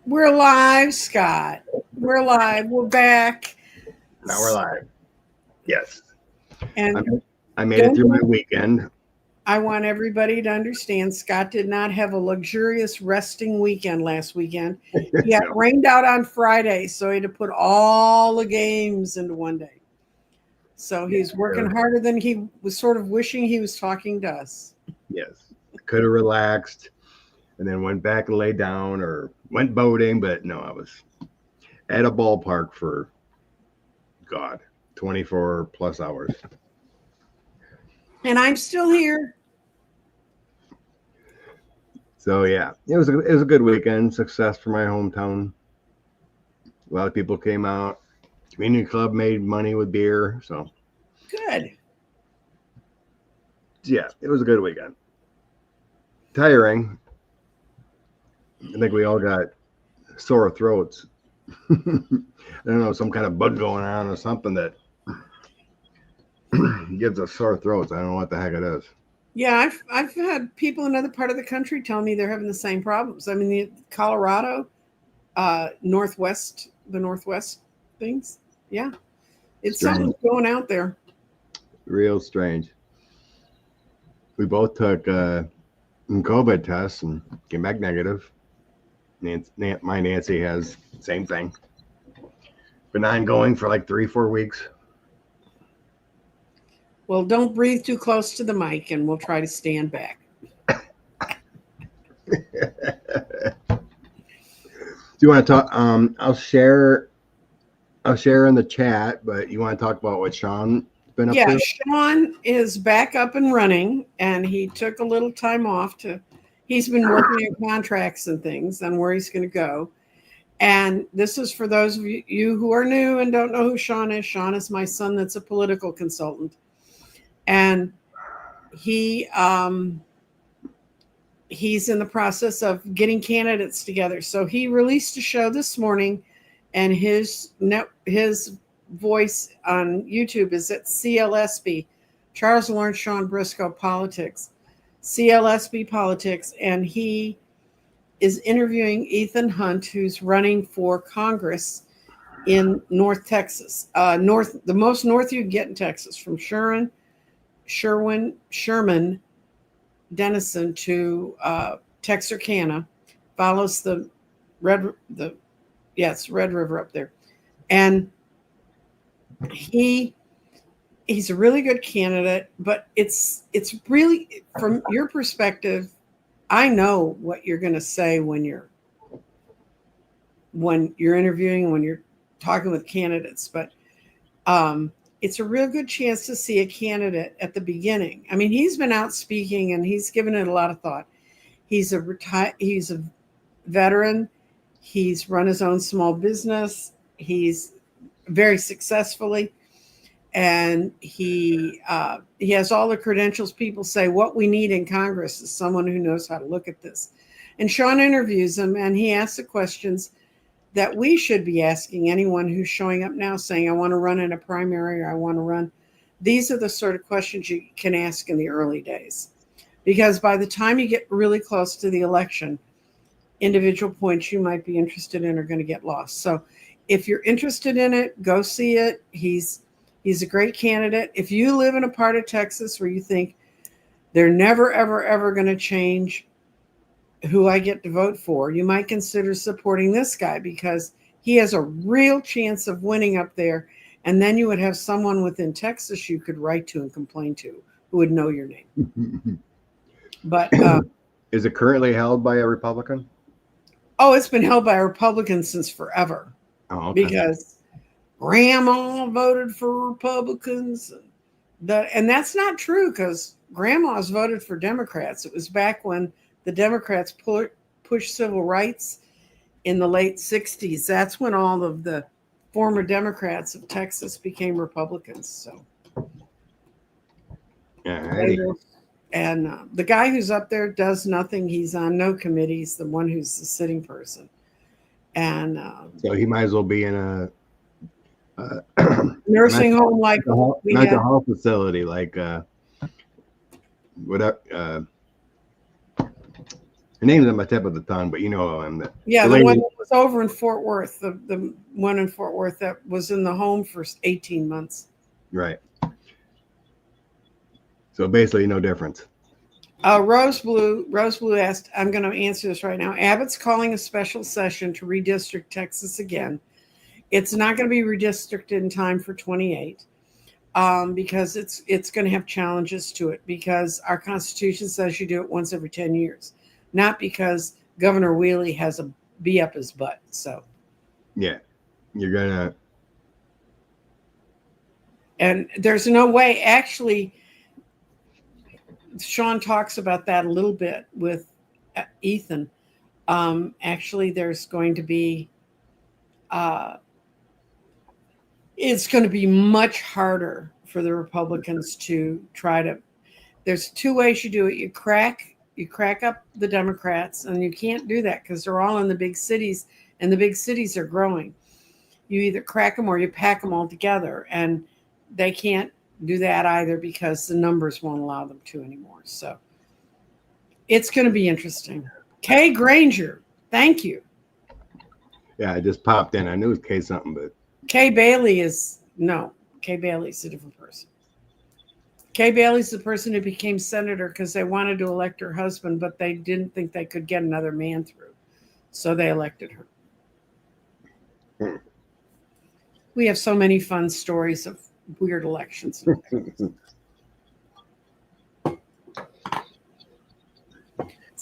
We're live, Scott. We're live. We're back. Now we're live. Yes. And I made it through my weekend. I want everybody to understand Scott did not have a luxurious resting weekend last weekend. He got rained out on Friday, so he had to put all the games into one day. So he's working harder than he was sort of wishing he was talking to us. Yes. Could have relaxed and then went back and laid down or went boating, but no, I was at a ballpark for 24 plus hours. And I'm still here. So yeah, it was a good weekend. Success for my hometown. A lot of people came out. Community club made money with beer. So good. Yeah, it was a good weekend. Tiring. I think we all got sore throats. I don't know, some kind of bug going on or something that gives us sore throats. I don't know what the heck it is. Yeah, I've had people in other part of the country tell me they're having the same problems. I mean, Colorado, the Northwest things. Yeah, it's something going out there. Real strange. We both took COVID tests and came back negative. My Nancy has same thing. Been ongoing for like 3-4 weeks. Well, don't breathe too close to the mic, and we'll try to stand back. Do you want to talk? I'll share in the chat, but you want to talk about what Sean's been up to? Yeah, Sean is back up and running, and he took a little time off he's been working on contracts and things and where he's going to go. And this is for those of you who are new and don't know who Sean is. Sean is my son that's a political consultant. And he's in the process of getting candidates together. So he released a show this morning, and his voice on YouTube is at CLSB, Charles Lawrence Sean Brisco Politics, CLSB Politics, and he is interviewing Ethan Hunt, who's running for Congress in North Texas. The most north you can get in Texas, from Sherman, Denison to Texarkana, follows the Red River up there. And he's a really good candidate, but it's really, from your perspective, I know what you're going to say when you're interviewing, when you're talking with candidates, but it's a real good chance to see a candidate at the beginning. I mean, he's been out speaking and he's given it a lot of thought. He's a veteran. He's run his own small business. He's very successfully, and he has all the credentials. People say what we need in Congress is someone who knows how to look at this. And Sean interviews him, and he asks the questions that we should be asking anyone who's showing up now saying, I want to run in a primary, or I want to run. These are the sort of questions you can ask in the early days, because by the time you get really close to the election, individual points you might be interested in are going to get lost. So if you're interested in it, go see it. He's a great candidate. If you live in a part of Texas where you think they're never, ever, ever going to change who I get to vote for, you might consider supporting this guy, because he has a real chance of winning up there. And then you would have someone within Texas you could write to and complain to who would know your name. But is it currently held by a Republican? Oh, it's been held by a Republican since forever. Oh, okay. Because Grandma voted for Republicans. And that's not true, because Grandma's voted for Democrats. It was back when the Democrats pushed civil rights in the late 60s. That's when all of the former Democrats of Texas became Republicans. So, and the guy who's up there does nothing. He's on no committees. The one who's the sitting person, and so he might as well be in a nursing home, like mental health facility, like whatever. Her name's on my tip of the tongue, but you know the the lady. one that was over in Fort Worth, the one in Fort Worth that was in the home for 18 months. Right. So basically, no difference. Rose Blue asked, I'm going to answer this right now. Abbott's calling a special session to redistrict Texas again. It's not going to be redistricted in time for 28 because it's going to have challenges to it because our Constitution says you do it once every 10 years, not because Governor Wheelie has a bee up his butt. So, yeah, you're going to. And there's no way, actually, Sean talks about that a little bit with Ethan. Actually, there's going to be, it's going to be much harder for the Republicans to try to. There's two ways you do it. You crack up the Democrats, and you can't do that because they're all in the big cities, and the big cities are growing. You either crack them or you pack them all together, and they can't do that either because the numbers won't allow them to anymore. So it's going to be interesting. Kay Granger, thank you. Yeah, I just popped in. I knew it was Kay something, but Kay Bailey's a different person. Kay Bailey's the person who became senator because they wanted to elect her husband, but they didn't think they could get another man through. So they elected her. We have so many fun stories of weird elections.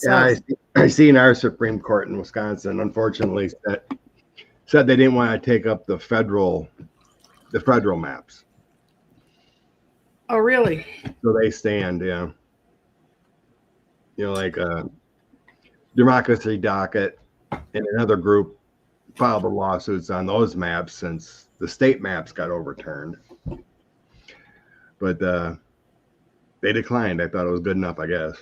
yeah, I seen our Supreme Court in Wisconsin, unfortunately, said they didn't want to take up the federal maps. Oh, really? So they stand, yeah. Like a democracy docket and another group filed the lawsuits on those maps since the state maps got overturned. But they declined. I thought it was good enough, I guess.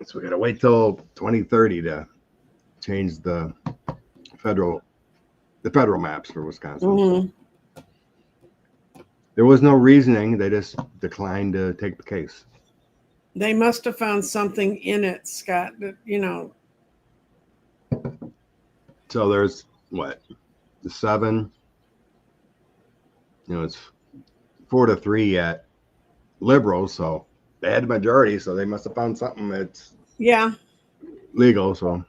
So we got to wait till 2030 to change the federal maps for Wisconsin. Mm-hmm. There was no reasoning. They just declined to take the case. They must have found something in it, Scott, that, So there's the 7. It's 4-3 at liberals, so they had a majority, so they must have found something that's legal. So,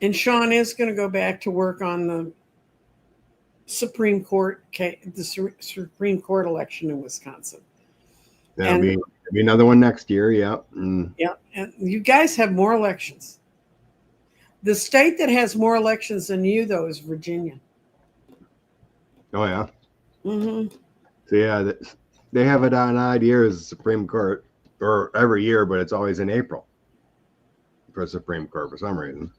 and Sean is going to go back to work on the Supreme Court election in Wisconsin. There'll be another one next year. Yeah. Yeah, and you guys have more elections. The state that has more elections than you, though, is Virginia. Oh yeah. Mm-hmm. So yeah, they have it on odd years, the Supreme Court, or every year, but it's always in April for Supreme Court for some reason.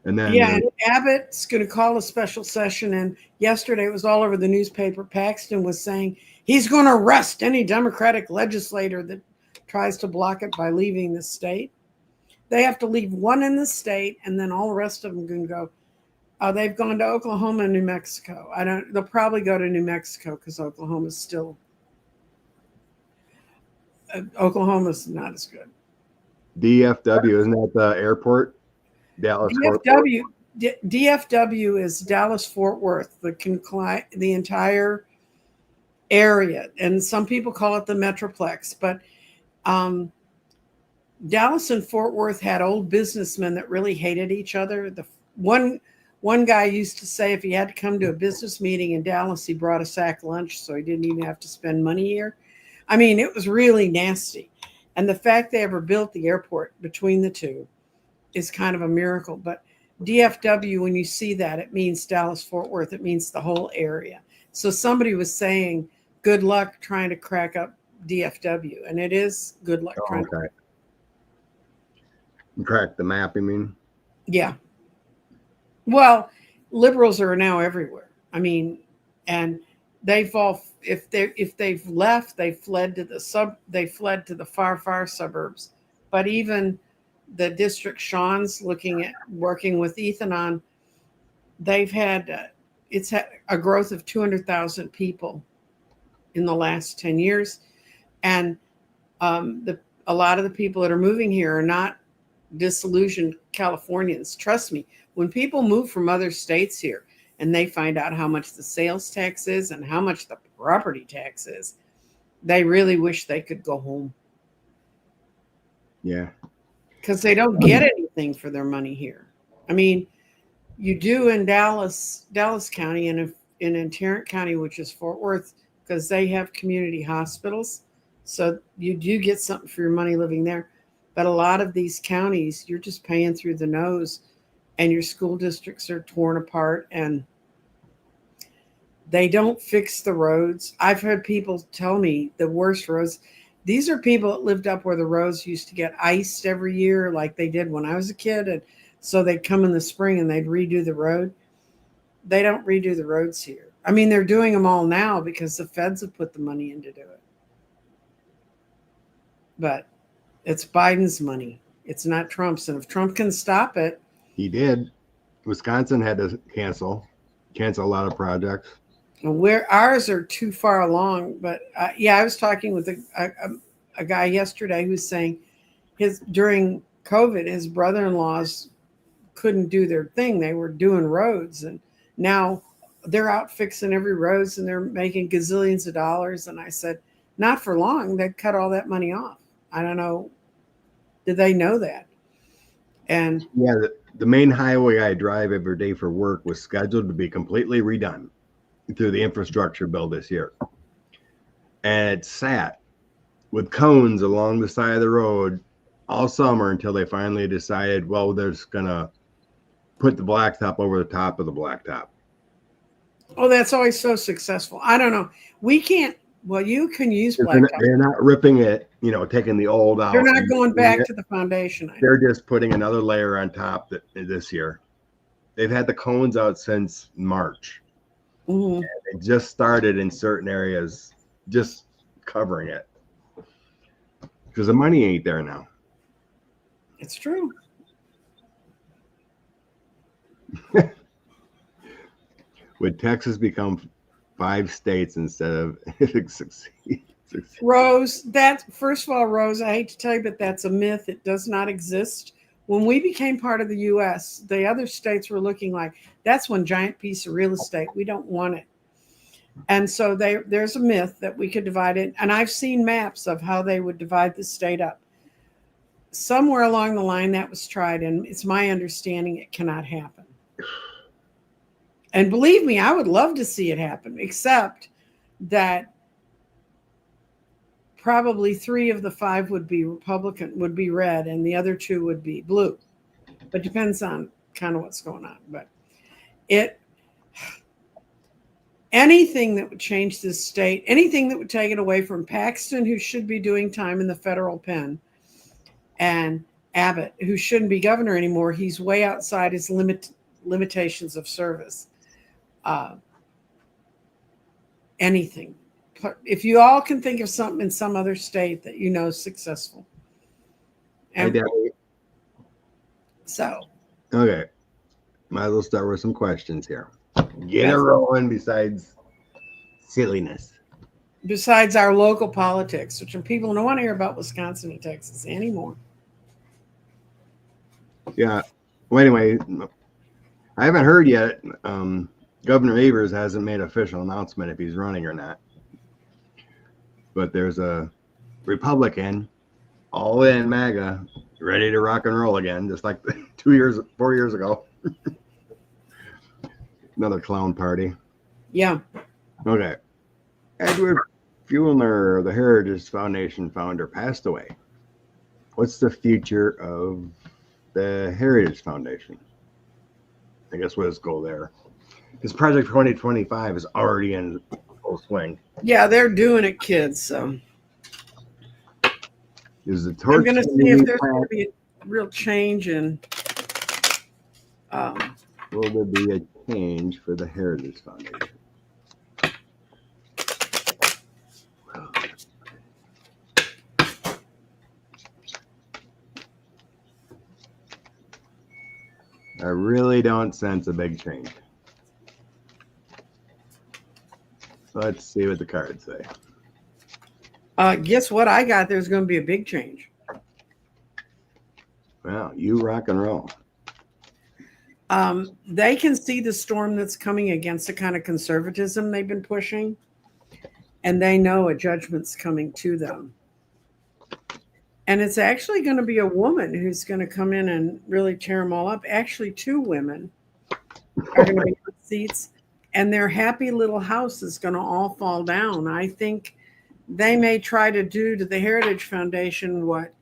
And then and Abbott's going to call a special session. And yesterday it was all over the newspaper. Paxton was saying he's going to arrest any Democratic legislator that tries to block it by leaving the state. They have to leave one in the state, and then all the rest of them can go. They've gone to Oklahoma and New Mexico. They'll probably go to New Mexico because Oklahoma's not as good. DFW, isn't that the airport? Dallas. DFW is Dallas Fort Worth, the entire area, and some people call it the Metroplex. But Dallas and Fort Worth had old businessmen that really hated each other. The one guy used to say if he had to come to a business meeting in Dallas, he brought a sack lunch, so he didn't even have to spend money here. I mean, it was really nasty. And the fact they ever built the airport between the two is kind of a miracle. But DFW, when you see that, it means Dallas-Fort Worth. It means the whole area. So somebody was saying, good luck trying to crack up DFW. And it is good luck trying to crack the map, you mean? Yeah. Well, liberals are now everywhere. I mean, and they've all, if they've left, they fled to the far suburbs. But even the district Sean's working with Ethan on, they've had a growth of 200,000 people in the last 10 years. And a lot of the people that are moving here are not disillusioned Californians. Trust me, when people move from other states here and they find out how much the sales tax is and how much the property tax is, they really wish they could go home. Yeah. Because they don't get anything for their money here. I mean, you do in Dallas County, and in Tarrant County, which is Fort Worth, because they have community hospitals. So you do get something for your money living there. But a lot of these counties, you're just paying through the nose, and your school districts are torn apart, and they don't fix the roads. I've heard people tell me the worst roads. These are people that lived up where the roads used to get iced every year like they did when I was a kid. And so they'd come in the spring and they'd redo the road. They don't redo the roads here. I mean, they're doing them all now because the feds have put the money in to do it. But it's Biden's money. It's not Trump's. And if Trump can stop it. He did. Wisconsin had to cancel a lot of projects. Where ours are too far along. But yeah, I was talking with a guy yesterday who's saying during COVID, his brother-in-laws couldn't do their thing. They were doing roads, and now they're out fixing every roads and they're making gazillions of dollars. And I said, not for long. They'd cut all that money off. I don't know. Did they know that? And yeah, the main highway I drive every day for work was scheduled to be completely redone through the infrastructure bill this year. And it sat with cones along the side of the road all summer until they finally decided, well, they're just going to put the blacktop over the top of the blacktop. Oh, that's always so successful. I don't know. We can't. Well, you can use blacktop. They're not ripping it, taking the old out. They're not going back to the foundation. They're just putting another layer on top this year. They've had the cones out since March. Mm-hmm. They just started in certain areas, just covering it. Because the money ain't there now. It's true. Would Texas become 5 states instead of succeed? Rose, first of all, Rose, I hate to tell you, but that's a myth. It does not exist. When we became part of the U.S., the other states were looking like, that's one giant piece of real estate. We don't want it. And so there's a myth that we could divide it. And I've seen maps of how they would divide the state up. Somewhere along the line that was tried, and it's my understanding it cannot happen. And believe me, I would love to see it happen, except that probably 3 of the 5 would be Republican, would be red, and the other 2 would be blue. But depends on kind of what's going on. But anything that would change this state, anything that would take it away from Paxton, who should be doing time in the federal pen, and Abbott, who shouldn't be governor anymore. He's way outside his limitations of service. Anything. If you all can think of something in some other state that you know is successful. And so. Okay. Might as well start with some questions here. Get it rolling besides silliness. Besides our local politics, which people don't want to hear about Wisconsin and Texas anymore. Yeah. Well, anyway, I haven't heard yet. Governor Evers hasn't made an official announcement if he's running or not. But there's a Republican, all in MAGA, ready to rock and roll again, just like 4 years ago. Another clown party. Yeah. Okay. Edward Fuellner, the Heritage Foundation founder, passed away. What's the future of the Heritage Foundation? I guess we'll just go there. His Project 2025 is already in full swing. Yeah, they're doing it, kids. So Is the torch? I'm going to see if there's going to be a real change in. Will there be a change for the Heritage Foundation? I really don't sense a big change. So let's see what the cards say. Guess what I got? There's going to be a big change. Well, you rock and roll. They can see the storm that's coming against the kind of conservatism they've been pushing, and they know a judgment's coming to them. And it's actually going to be a woman who's going to come in and really tear them all up. Actually, two women are going to be on seats, and their happy little house is going to all fall down. I think they may try to do to the Heritage Foundation what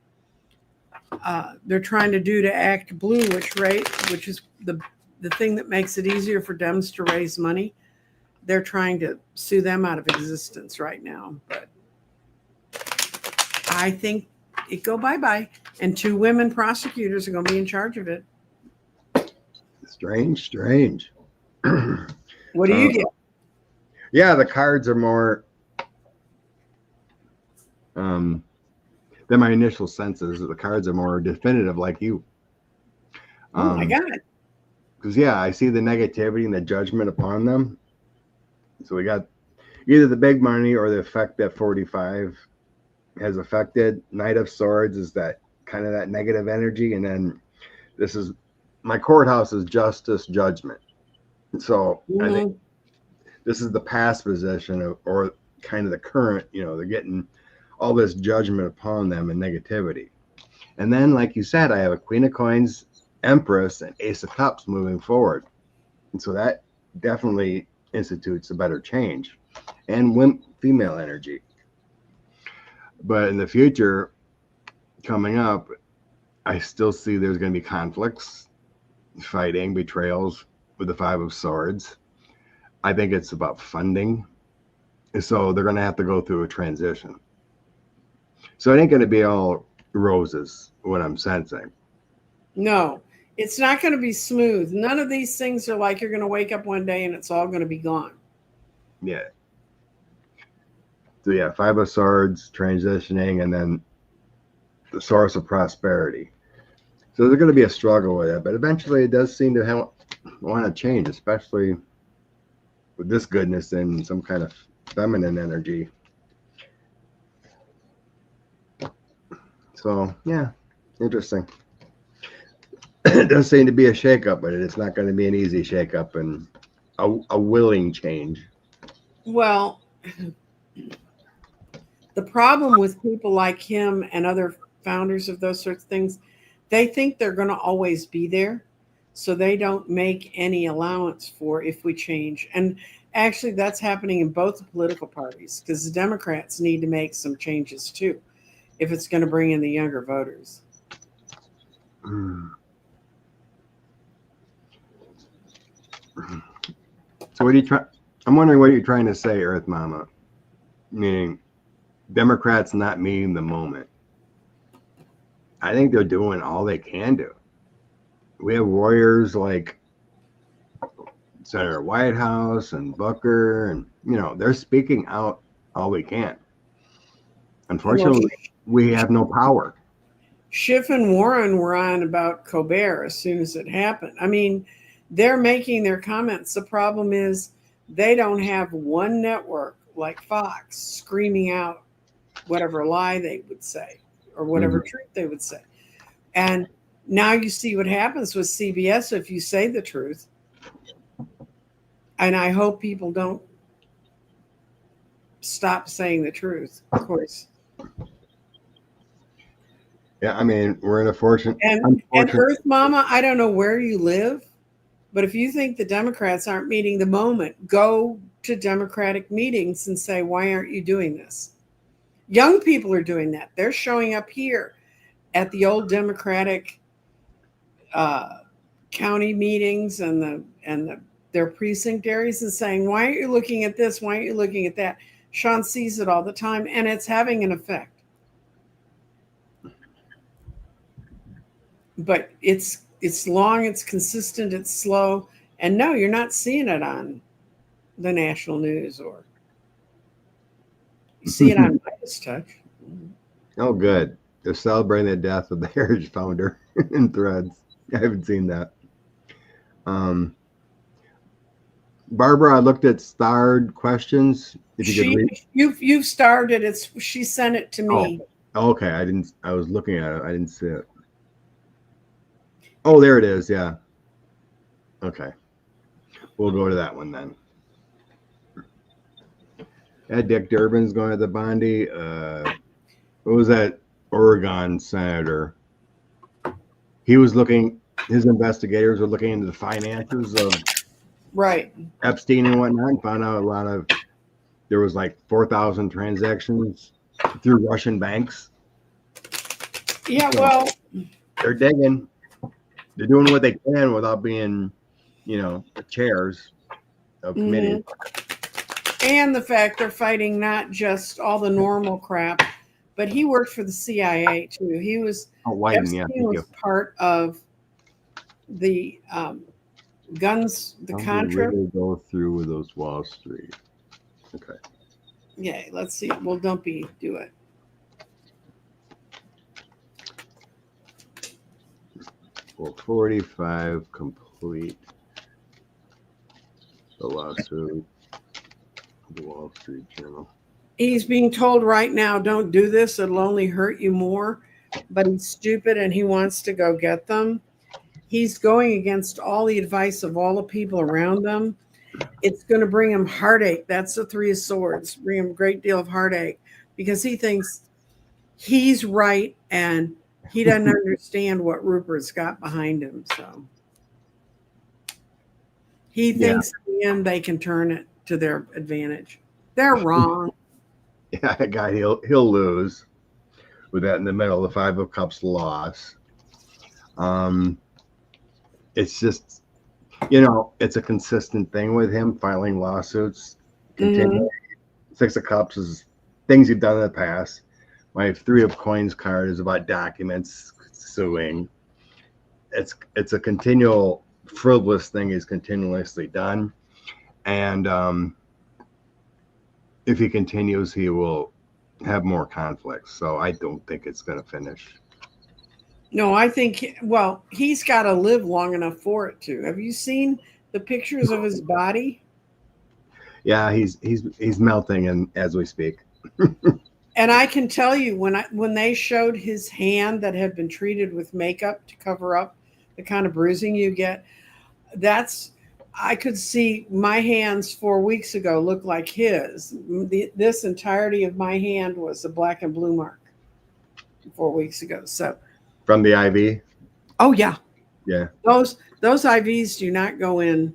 they're trying to do to Act Blue, which is the thing that makes it easier for Dems to raise money. They're trying to sue them out of existence right now. But I think it go bye-bye, and two women prosecutors are going to be in charge of it. Strange. What do you get? Yeah, the cards are more than my initial senses. The cards are more definitive, like you. Oh my God. Because, yeah, I see the negativity and the judgment upon them. So we got either the big money or the effect that 45 has affected. Knight of Swords is that kind of that negative energy. And then this is my courthouse is justice, judgment. So I think this is the past position or kind of the current, they're getting all this judgment upon them and negativity. And then, like you said, I have a Queen of Coins, Empress, and Ace of Cups moving forward. And so that definitely institutes a better change and female energy. But in the future, coming up, I still see there's going to be conflicts, fighting, betrayals with the Five of Swords. I think it's about funding. So they're going to have to go through a transition. So it ain't going to be all roses, what I'm sensing. No, it's not going to be smooth. None of these things are like you're going to wake up one day and it's all going to be gone. Yeah. So yeah, Five of Swords, transitioning, and then the source of prosperity. So there's going to be a struggle with it, but eventually it does seem to want to change, especially with this goodness and some kind of feminine energy. So yeah, interesting. It does seem to be a shakeup, but it's not going to be an easy shakeup and a willing change. Well, the problem with people like him and other founders of those sorts of things, they think they're going to always be there. So they don't make any allowance for if we change. And actually, that's happening in both the political parties because the Democrats need to make some changes too if it's going to bring in the younger voters. So what are you trying? I'm wondering what you're trying to say, Earth Mama. Meaning, Democrats not meeting the moment. I think they're doing all they can do. We have warriors like Senator Whitehouse and Booker, and they're speaking out all they can. Unfortunately, we have no power. Schiff and Warren were on about Colbert as soon as it happened. I mean, they're making their comments. The problem is they don't have one network like Fox screaming out whatever lie they would say or whatever truth they would say. And now you see what happens with CBS if you say the truth. And I hope people don't stop saying the truth, of course. Yeah, I mean, we're in a fortunate. And Earth Mama, I don't know where you live, but if you think the Democrats aren't meeting the moment, go to Democratic meetings and say, why aren't you doing this? Young people are doing that. They're showing up here at the old Democratic county meetings and their precinct areas and saying, why aren't you looking at this? Why aren't you looking at that? Sean sees it all the time, and it's having an effect. But it's long, it's consistent, it's slow. And no, you're not seeing it on the national news or you see it on Midas Touch. Oh, good. They're celebrating the death of the Heritage founder in Threads. I haven't seen that. Barbara, I looked at starred questions. If you could read. You've started. She sent it to me. Oh, okay. I was looking at it. I didn't see it. Oh, there it is. Yeah. Okay. We'll go to that one then. Dick Durbin's going to the Bondi. What was that Oregon senator? He was looking, his investigators were looking into the finances of Epstein and whatnot, and found out there was like 4,000 transactions through Russian banks. Yeah, well, they're digging. They're doing what they can without being, chairs of committees. And the fact they're fighting not just all the normal crap, but he worked for the CIA too. He was Epstein was part of the guns, the Contra. Really go through with those Wall Street. Okay. Yeah, let's see. Well, don't do it. Well, 45 complete the lawsuit. The Wall Street Journal. He's being told right now, don't do this. It'll only hurt you more. But he's stupid and he wants to go get them. He's going against all the advice of all the people around them. It's going to bring him heartache. That's the Three of Swords. Bring him a great deal of heartache because he thinks he's right and he doesn't understand what Rupert's got behind him. So he thinks in the end they can turn it to their advantage. They're wrong. Yeah, that guy, he'll lose with that in the middle. The Five of Cups loss. It's just, it's a consistent thing with him filing lawsuits. Six of Cups is things he's done in the past. My Three of Coins card is about documents suing. It's a continual frivolous thing he's continuously done. And if he continues, he will have more conflicts. So I don't think it's going to finish. No, I think, he's got to live long enough for it to. Have you seen the pictures of his body? Yeah, he's melting as we speak. And I can tell you when they showed his hand that had been treated with makeup to cover up the kind of bruising you get, I could see my hands 4 weeks ago look like his. This entirety of my hand was a black and blue mark 4 weeks ago. So from the IV? Oh yeah. Yeah. Those IVs do not go in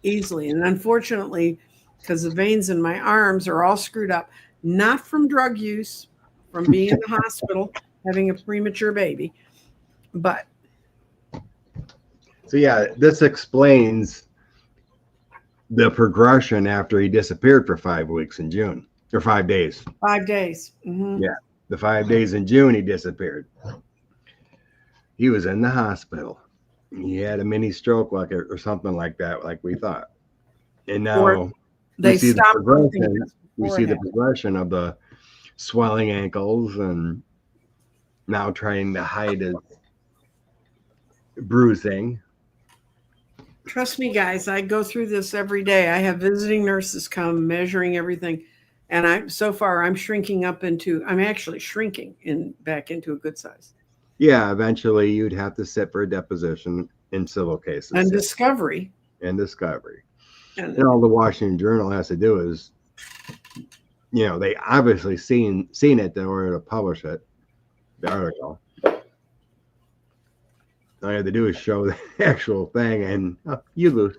easily. And unfortunately, because the veins in my arms are all screwed up, not from drug use, from being in the hospital, having a premature baby, but. So yeah, this explains the progression after he disappeared for 5 weeks in June, or 5 days. 5 days. Mm-hmm. Yeah, the 5 days in June he disappeared. He was in the hospital. He had a mini stroke or something like that, like we thought. And now we see the progression of the swelling ankles and now trying to hide his bruising. Trust me, guys, I go through this every day. I have visiting nurses come measuring everything. And I'm actually shrinking back into a good size. Yeah, eventually you'd have to sit for a deposition in civil cases. And discovery. And all the Washington Journal has to do is, they obviously seen it in order to publish it, the article. All you have to do is show the actual thing and you lose.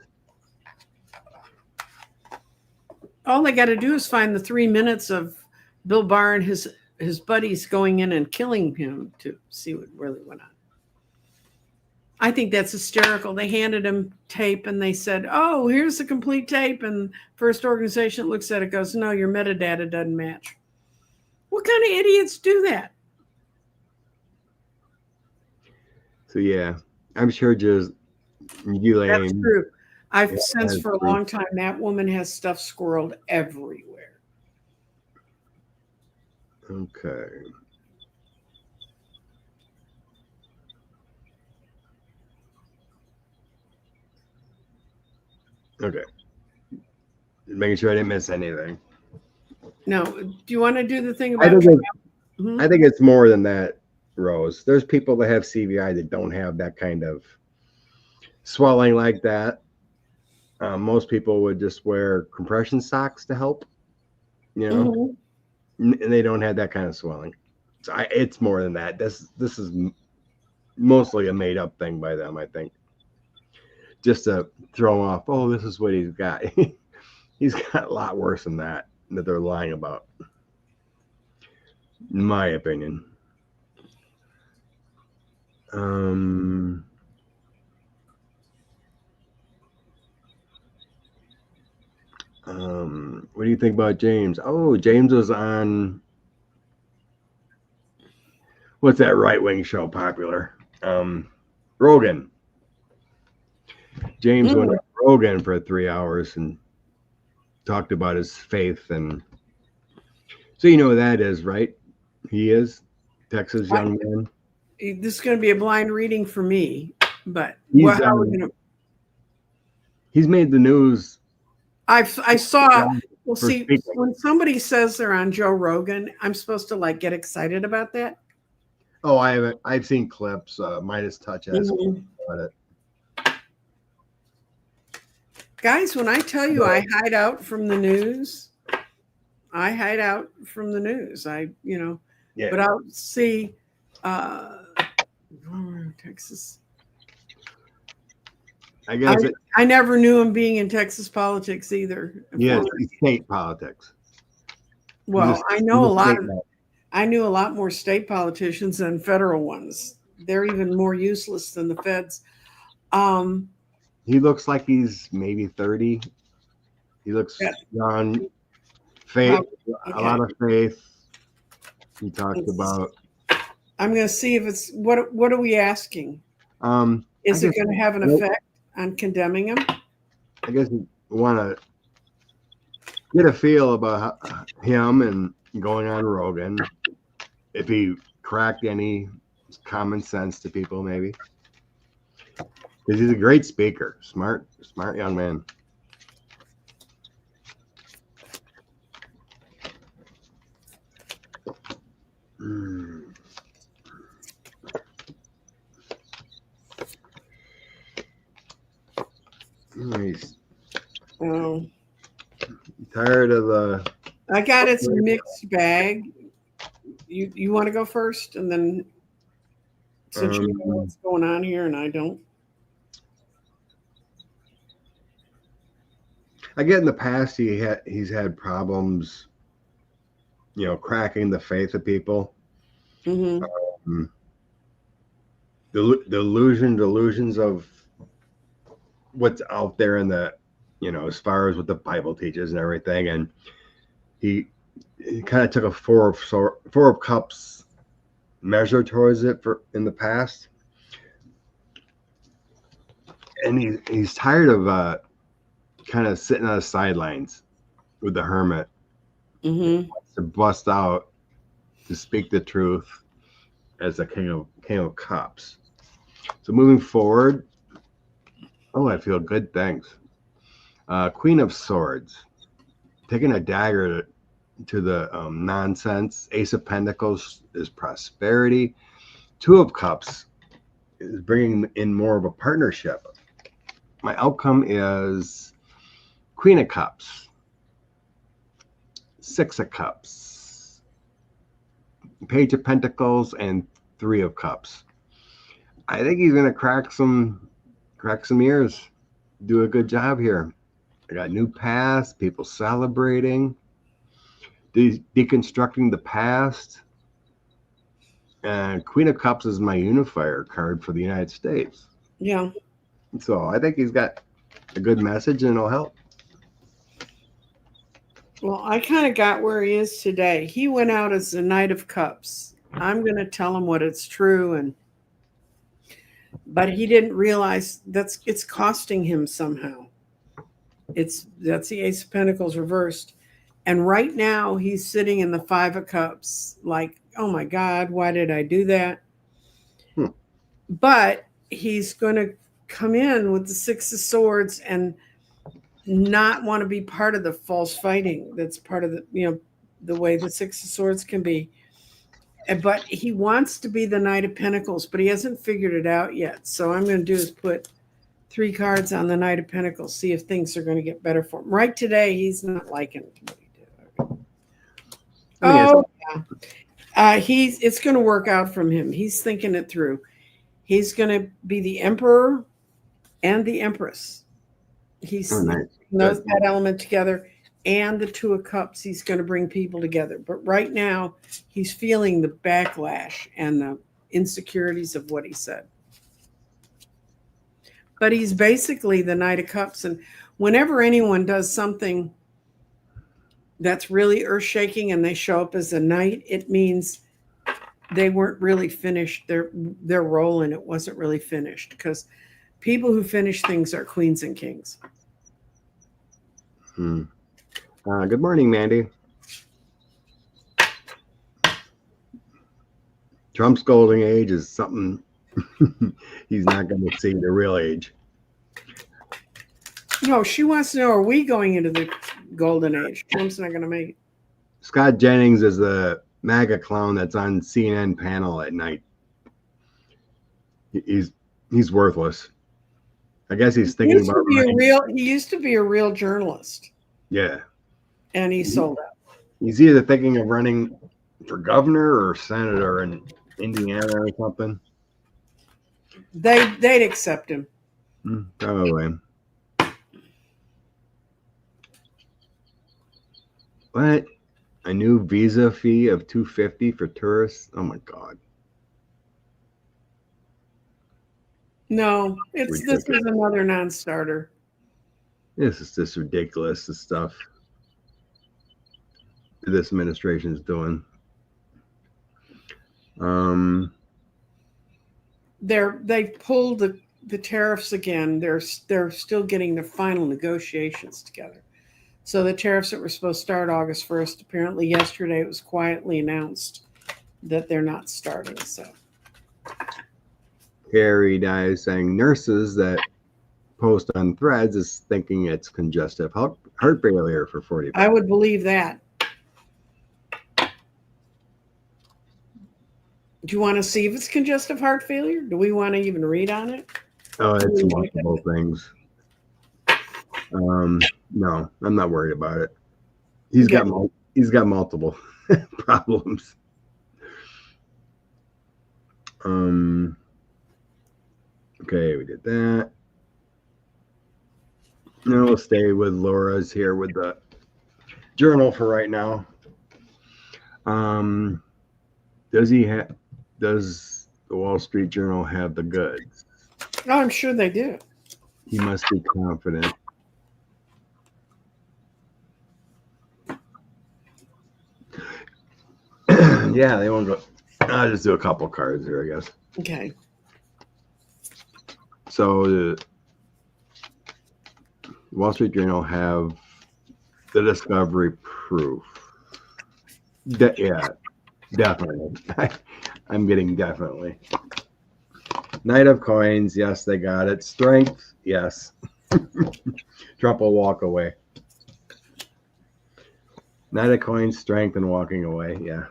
All they got to do is find the 3 minutes of Bill Barr and his buddies going in and killing him to see what really went on. I think that's hysterical. They handed him tape and they said, oh, here's the complete tape. And first organization looks at it, goes, no, your metadata doesn't match. What kind of idiots do that? So, yeah, I'm sure just Ghislaine. That's true. I've sensed for a long time that woman has stuff squirreled everywhere. Okay. Okay. making sure I didn't miss anything. No. Do you want to do the thing I about? think, Mhm. I think it's more than that, Rose. There's people that have CVI that don't have that kind of swelling like that. Most people would just wear compression socks to help, you know, Mhm. and they don't have that kind of swelling. So it's more than that. This is mostly a made up thing by them, I think, just to throw off. Oh, this is what he's got. He's got a lot worse than that they're lying about, in my opinion. What do you think about James? Oh, James was on what's that right wing show popular? Rogan. James went on Rogan for 3 hours and talked about his faith, and so you know who that is, right? He is Texas young man. This is going to be a blind reading for me, but He's how are we going to? He's made the news. I saw. Well, for see, speaking. when somebody says they're on Joe Rogan, I'm supposed to like get excited about that. Oh, I haven't. I've seen clips. Midas Touch has about it. Guys, when I tell you I hide out from the news, I hide out from the news. Yeah. But I'll see Texas. I guess I never knew him being in Texas politics either. Yes, state politics. Well, I know a lot. I knew a lot more state politicians than federal ones. They're even more useless than the feds. He looks like he's maybe 30. He looks young, faith, a lot of faith. He talked about. I'm going to see if it's what are we asking? Is it going to have an effect on condemning him? I guess we want to get a feel about him and going on Rogan. If he cracked any common sense to people, maybe. Because he's a great speaker, smart young man. Nice. Oh. Tired of the. I got it's a mixed bag. You want to go first, and then since you know what's going on here, and I don't. I get in the past he's had problems, cracking the faith of people. Mm-hmm. Delusions of what's out there in the, as far as what the Bible teaches and everything. And he kind of took a four of cups measure towards it in the past. And he's tired of kind of sitting on the sidelines with the hermit. Mm-hmm. To bust out, to speak the truth as the king of cups. So moving forward, I feel good, thanks. Queen of Swords, taking a dagger to the nonsense. Ace of Pentacles is prosperity. Two of Cups is bringing in more of a partnership. My outcome is Queen of Cups, Six of Cups, Page of Pentacles, and Three of Cups. I think he's gonna crack some ears, do a good job here. I got new past, people celebrating, deconstructing the past, and Queen of Cups is my unifier card for the United States. Yeah. So I think he's got a good message and it'll help. Well, I kind of got where he is today. He went out as the Knight of Cups. I'm going to tell him what it's true, but he didn't realize it's costing him somehow. That's the Ace of Pentacles reversed, and right now he's sitting in the Five of Cups, like, oh my God, why did I do that? But he's going to come in with the Six of Swords, and not want to be part of the false fighting that's part of the way the Six of Swords can be. But he wants to be the Knight of Pentacles, but he hasn't figured it out yet. So I'm going to do is put 3 cards on the Knight of Pentacles, see if things are going to get better for him. Right today, he's not liking what he did. Oh, yeah. It's going to work out from him. He's thinking it through. He's going to be the Emperor and the Empress. He's knows that element together, and the Two of Cups. He's going to bring people together. But right now, he's feeling the backlash and the insecurities of what he said. But he's basically the Knight of Cups. And whenever anyone does something that's really earth-shaking and they show up as a knight, it means they weren't really finished. Their role in it wasn't really finished, because people who finish things are queens and kings. Good morning, Mandy. Trump's golden age is something he's not going to see the real age. No, she wants to know, are we going into the golden age? Trump's not going to make it. Scott Jennings is the MAGA clown that's on CNN panel at night. He's worthless. I guess he's thinking about running. He used to be a real journalist. Yeah. And he sold out. He's either thinking of running for governor or senator in Indiana or something. They'd accept him. Probably. What? A new visa fee of $250 for tourists? Oh my God. No, this is another non-starter. This is just ridiculous, the stuff this administration is doing. They pulled the tariffs again. They're still getting the final negotiations together. So the tariffs that were supposed to start August 1st, apparently yesterday it was quietly announced that they're not starting. So Harry Dies saying nurses that post on Threads is thinking it's congestive heart failure for 40. I would believe that. Do you want to see if it's congestive heart failure? Do we want to even read on it? Oh, it's multiple things. No, I'm not worried about it. He's got multiple problems. Okay, we did that. Now we'll stay with Laura's here with the journal for right now. Does the Wall Street Journal have the goods? Oh, I'm sure they do. He must be confident. Yeah, they won't go. I'll just do a couple cards here, I guess. Okay. So the Wall Street Journal have the discovery proof. Yeah, definitely. I'm getting definitely. Knight of Coins, yes, they got it. Strength, yes. Trump will walk away. Knight of Coins, strength, and walking away, yeah.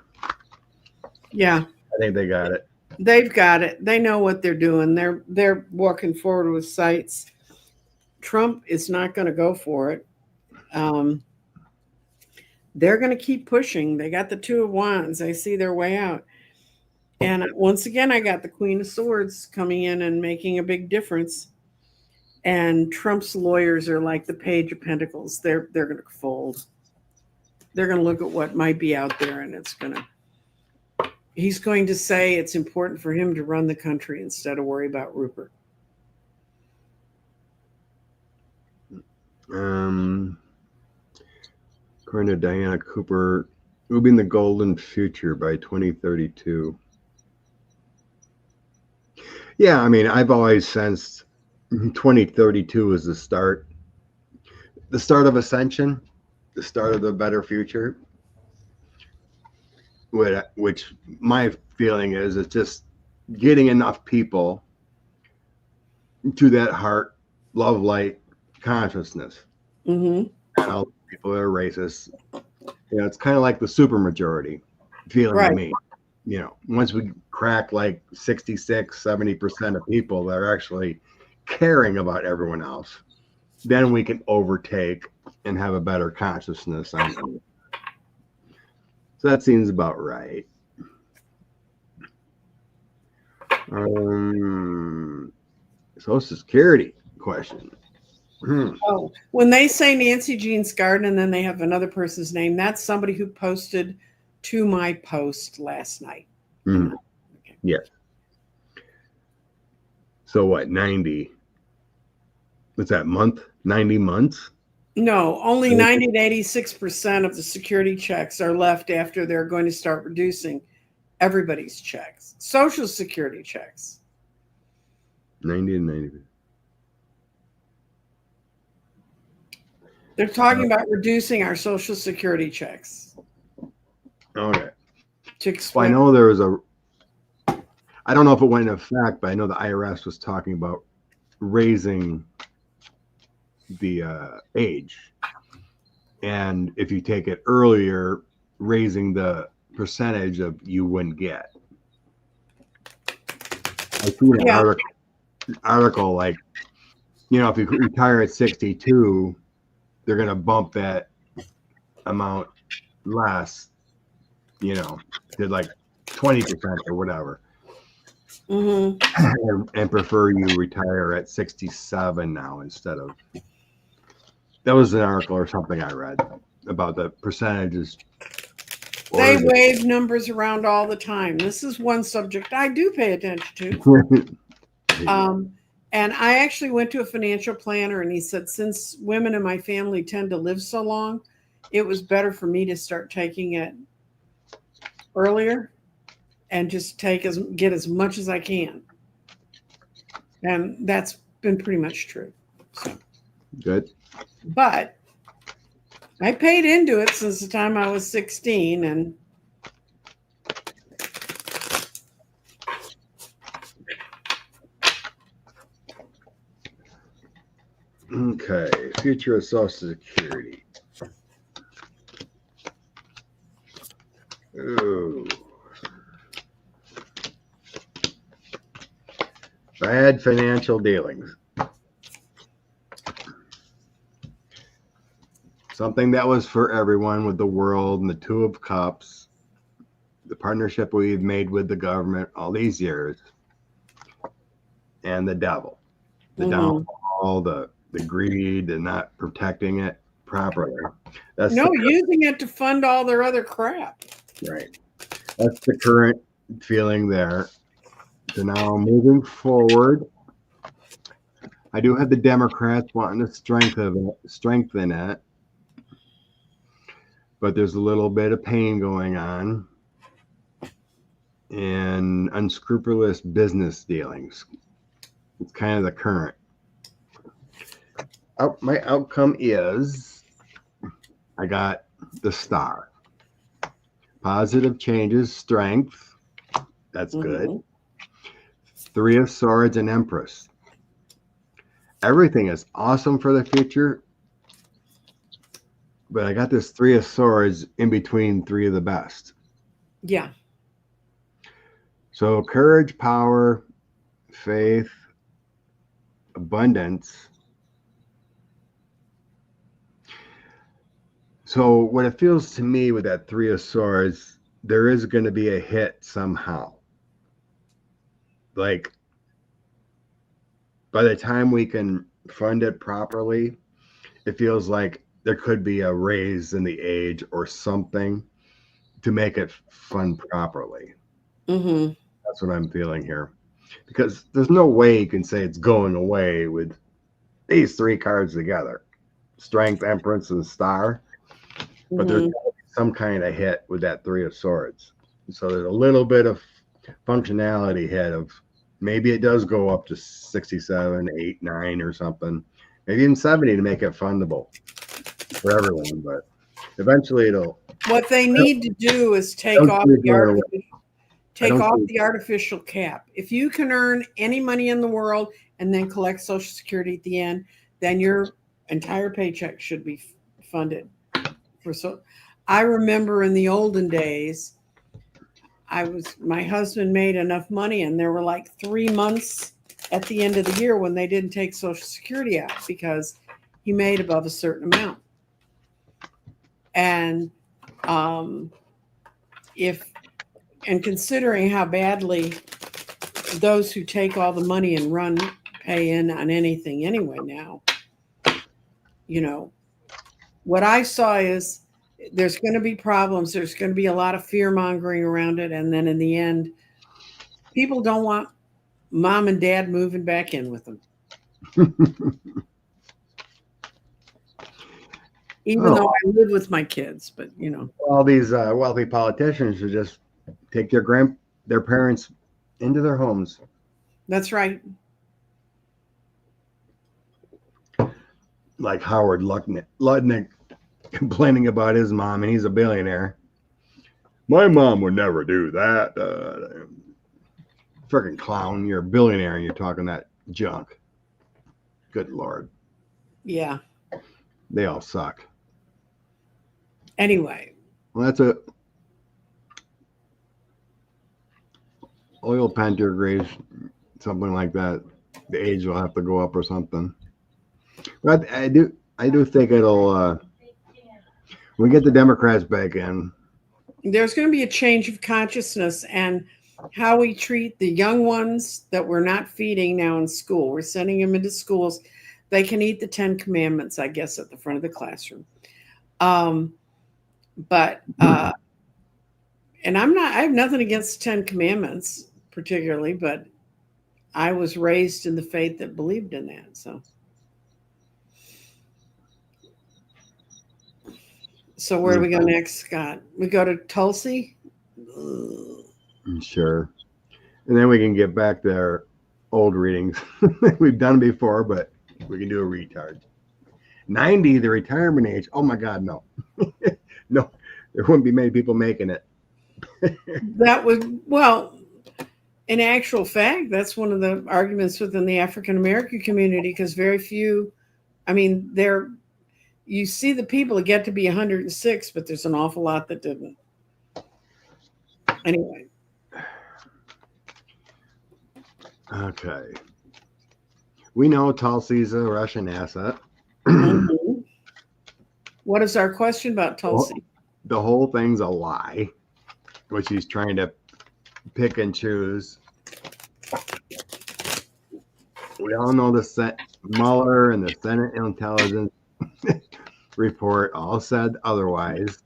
Yeah. I think they got it. They've got it. They know what they're doing. They're walking forward with sights. Trump is not going to go for it. They're going to keep pushing. They got the Two of Wands. They see their way out. And once again, I got the Queen of Swords coming in and making a big difference. And Trump's lawyers are like the Page of Pentacles. They're going to fold. They're going to look at what might be out there, and he's going to say it's important for him to run the country instead of worry about Rupert. According to Diana Cooper, moving the golden future by 2032. Yeah, I mean, I've always sensed 2032 is the start of ascension, the start of the better future. Which my feeling is it's just getting enough people to that heart, love, light consciousness. Mm-hmm. And all the people that are racist. It's kind of like the supermajority feeling Right. to me. Once we crack like 66, 70% of people that are actually caring about everyone else, then we can overtake and have a better consciousness on it. So that seems about right. Social Security question. Oh, when they say Nancy Jean's Garden and then they have another person's name, that's somebody who posted to my post last night. Okay. Yes. So what, 90? What's that, month? 90 months? No, only 90 to 86% of the security checks are left after they're going to start reducing everybody's checks. Social Security checks. 90 to 90. They're talking about reducing our Social Security checks. Okay. Well, I know there was I don't know if it went into effect, but I know the IRS was talking about raising the age. And if you take it earlier, raising the percentage of you wouldn't get. I see an article like, if you retire at 62, they're going to bump that amount less, to like 20% or whatever. Mm-hmm. And prefer you retire at 67 now instead of. That was an article or something I read about the percentages. They wave numbers around all the time. This is one subject I do pay attention to. And I actually went to a financial planner and he said, since women in my family tend to live so long, it was better for me to start taking it earlier and just get as much as I can. And that's been pretty much true. So. Good. But I paid into it since the time I was 16 and okay, future of Social Security. Ooh. Bad financial dealings. Something that was for everyone with the world and the Two of Cups, the partnership we've made with the government all these years, and the devil, the downfall, the greed, and not protecting it properly. Using it to fund all their other crap. Right. That's the current feeling there. So now moving forward, I do have the Democrats wanting to strengthen it. But there's a little bit of pain going on and unscrupulous business dealings. It's kind of the current. My outcome is I got the Star. Positive changes, strength. That's good. Three of Swords and Empress. Everything is awesome for the future. But I got this Three of Swords in between three of the best. Yeah. So courage, power, faith, abundance. So what it feels to me with that Three of Swords, there is going to be a hit somehow. Like by the time we can fund it properly, it feels like there could be a raise in the age or something to make it fund properly. That's what I'm feeling here. Because there's no way you can say it's going away with these three cards together. Strength, Empress, and Star. But there's some kind of hit with that Three of Swords. So there's a little bit of functionality hit of maybe it does go up to 67, 8, 9 or something. Maybe even 70 to make it fundable for everyone, but eventually it'll. What they need to do is take off the artificial cap. If you can earn any money in the world and then collect Social Security at the end, then you're entire paycheck should be funded for. So I remember in the olden days, my husband made enough money, and there were like 3 months at the end of the year when they didn't take Social Security out because he made above a certain amount. And considering how badly those who take all the money and pay in on anything anyway now, what I saw is there's going to be problems. There's going to be a lot of fear mongering around it. And then in the end, people don't want mom and dad moving back in with them. Even though I live with my kids, but all these wealthy politicians should just take their parents into their homes. That's right. Like Howard Lutnick complaining about his mom, and he's a billionaire. My mom would never do that. Freaking clown! You're a billionaire, and you're talking that junk. Good Lord. Yeah. They all suck. Anyway. Well, that's a oil pantograph, something like that. The age will have to go up or something. But I do think it'll. When we get the Democrats back in, there's going to be a change of consciousness and how we treat the young ones that we're not feeding now in school. We're sending them into schools. They can eat the 10 Commandments, I guess, at the front of the classroom. And I have nothing against the 10 Commandments particularly, but I was raised in the faith that believed in that. So where do we go next, Scott? We go to Tulsi? Sure. And then we can get back to our old readings. We've done before, but we can do a retard. 90, the retirement age. Oh my God, no. No, there wouldn't be many people making it. That would, well, in actual fact, that's one of the arguments within the African American community, because very few, you see the people that get to be 106, but there's an awful lot that didn't. Anyway. Okay. We know Tulsi's a Russian asset. Mm-hmm. What is our question about Tulsi? The whole thing's a lie, which he's trying to pick and choose. We all know the Mueller and the Senate Intelligence report all said otherwise.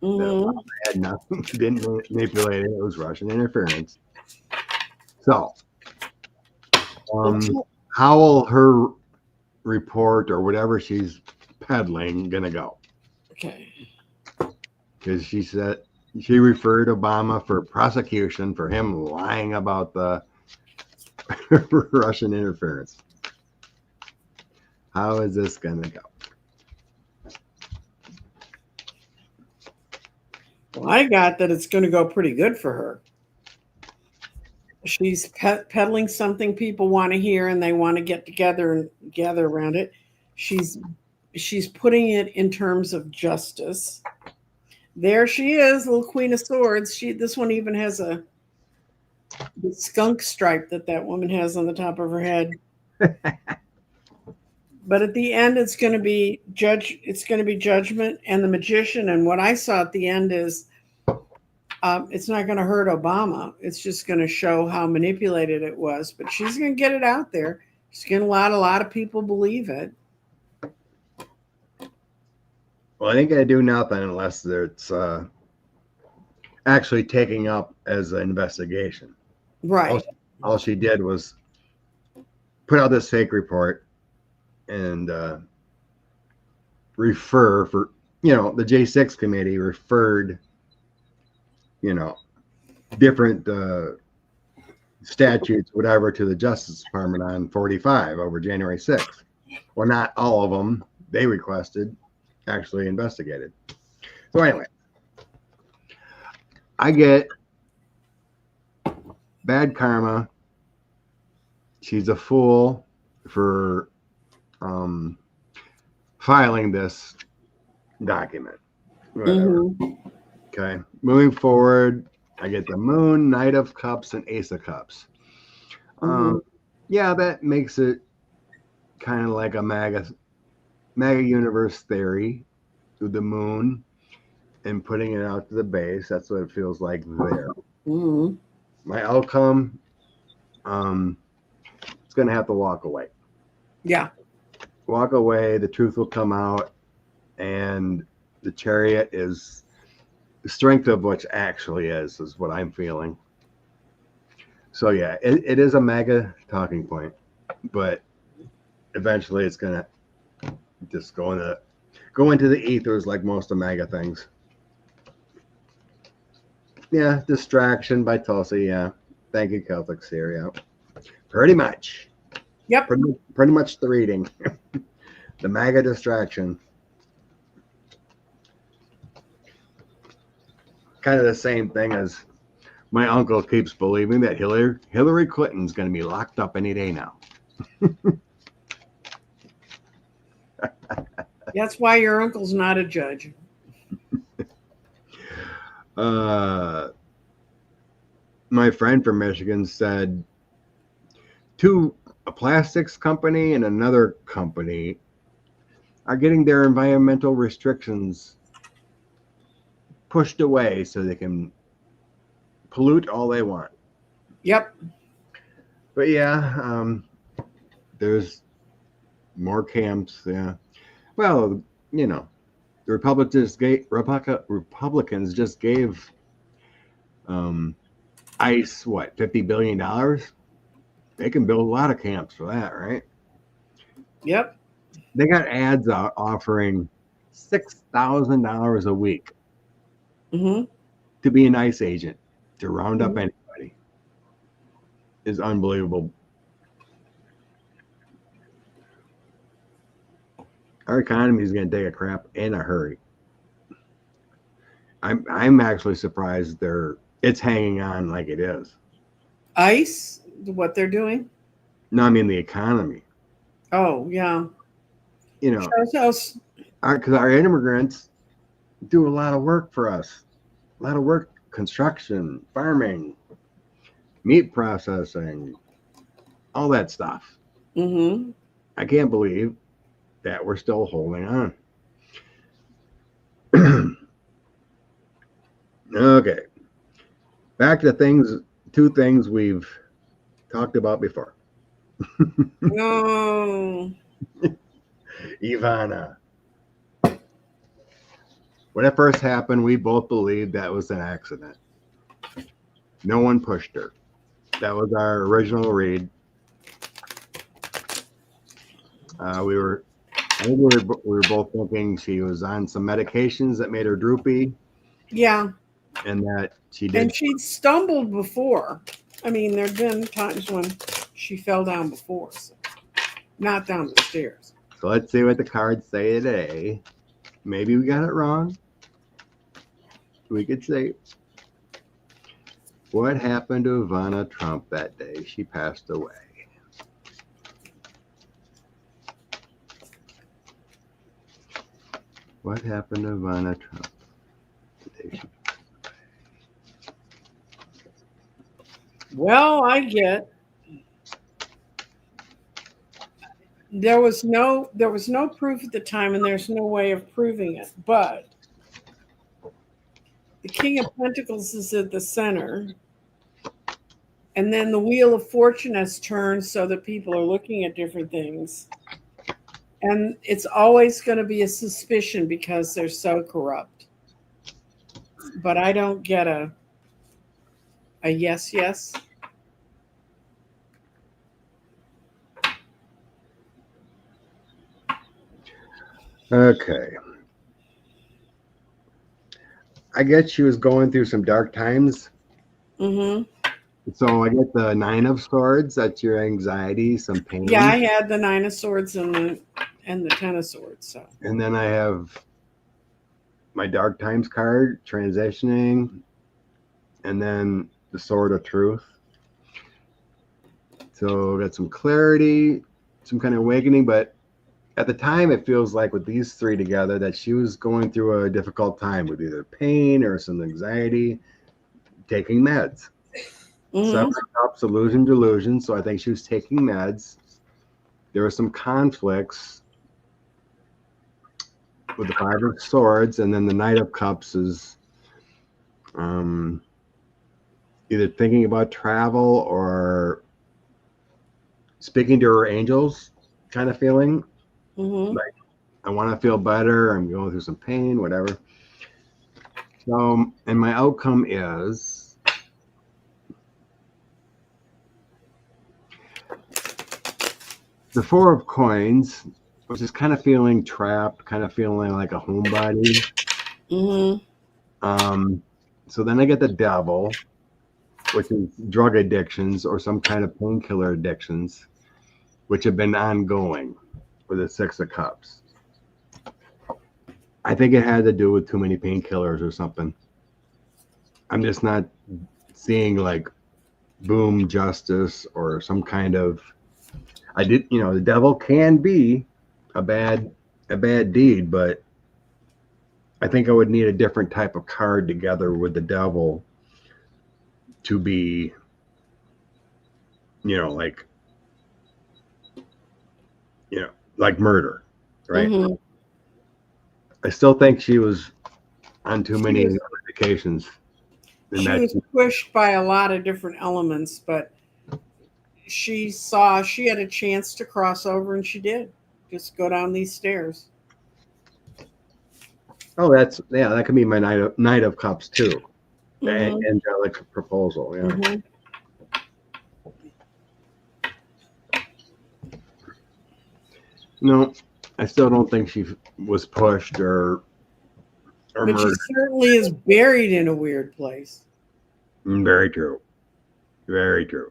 Mm-hmm. Had nothing, didn't manipulate it. It was Russian interference. So, how will her report or whatever she's peddling gonna go? Okay. Because she said she referred Obama for prosecution for him lying about the Russian interference. How is this gonna go? Well, I got that it's going to go pretty good for her. She's peddling something people want to hear, and they want to get together and gather around it. She's putting it in terms of justice. There she is, little Queen of Swords. This one even has the skunk stripe that woman has on the top of her head. But at the end, it's going to be judgment and the magician. And what I saw at the end is it's not going to hurt Obama. It's just going to show how manipulated it was. But she's going to get it out there. She's going to let a lot of people believe it. Well, I ain't going to do nothing unless it's actually taking up as an investigation. Right. All she did was put out this fake report and refer for, the J6 committee referred, different statutes, whatever, to the Justice Department on 45 over January 6th. Well, not all of them they requested actually investigated. So anyway, I get bad karma. She's a fool for filing this document. Whatever. Mhm. Okay. Moving forward, I get the Moon, Knight of Cups, and Ace of Cups. Mhm. Yeah, that makes it kind of like a MAGA universe theory with the Moon and putting it out to the base. That's what it feels like there. Mhm. My outcome, it's going to have to walk away. Yeah. Walk away. The truth will come out, and the Chariot is the strength of what actually is what I'm feeling. So yeah, it is a MAGA talking point, but eventually it's gonna just go into the ethers like most of MAGA things. Yeah, distraction by Tulsi. Yeah, thank you, Celtics here. Yeah, pretty much. Yep. Pretty much the reading. The MAGA distraction. Kind of the same thing as my uncle keeps believing that Hillary Clinton's going to be locked up any day now. That's why your uncle's not a judge. My friend from Michigan said a plastics company and another company are getting their environmental restrictions pushed away so they can pollute all they want. Yep. But yeah, there's more camps. Yeah. Well, you know, the Republicans just gave ICE $50 billion. They can build a lot of camps for that, right? Yep. They got ads out offering $6,000 a week Mhm. to be an ICE agent to round up Mhm. anybody. Is unbelievable. Our economy is going to take a crap in a hurry. I'm actually surprised it's hanging on like it is. ICE, what they're doing? No, I mean the economy. Oh, yeah. You know, Because our immigrants do a lot of work for us. A lot of work, construction, farming, meat processing, all that stuff. Mhm. I can't believe that we're still holding on. Okay. Back to two things we've talked about before. No. Ivana. When it first happened, we both believed that was an accident. No one pushed her. That was our original read. I think we were both thinking she was on some medications that made her droopy, Yeah. and that she did. And she'd stumbled before. I mean, there'd been times when she fell down before, so not down the stairs. So let's see what the cards say today. Maybe we got it wrong. We could say, what happened to Ivana Trump that day she passed away? What happened to Ivana Trump the day she passed away? Well, I get there was no proof at the time, and there's no way of proving it. But the King of Pentacles is at the center, and then the Wheel of Fortune has turned so that people are looking at different things. And it's always going to be a suspicion because they're so corrupt. But I don't get a yes. Okay. I guess she was going through some dark times. Mm-hmm. So I get the Nine of Swords. That's your anxiety, some pain. Yeah, I had the Nine of Swords and the Ten of Swords. So. And then I have my Dark Times card, transitioning, and then the Sword of Truth. So got some clarity, some kind of awakening, but at the time, it feels like with these three together that she was going through a difficult time with either pain or some anxiety, taking meds. Seven cups, illusion, delusion. So I think she was taking meds. There were some conflicts with the Five of Swords, and then the Knight of Cups is either thinking about travel or speaking to her angels kind of feeling. Like, I want to feel better. I'm going through some pain, whatever. So, and my outcome is the Four of Coins, which is kind of feeling trapped, kind of feeling like a homebody. So then I get the Devil, which is drug addictions or some kind of painkiller addictions, which have been ongoing with the Six of Cups. I think it had to do with too many painkillers or something. I'm just not seeing like boom justice or some kind of, the devil can be a bad deed, but I think I would need a different type of card together with the devil to be, like murder, right? I still think she was on too many medications. She was pushed by a lot of different elements, but she saw she had a chance to cross over, and she did. Just go down these stairs. Oh, that could be my Knight of Cups too. Angelic proposal, yeah. No, I still don't think she was pushed or but murdered. She certainly is buried in a weird place. Very true. Very true.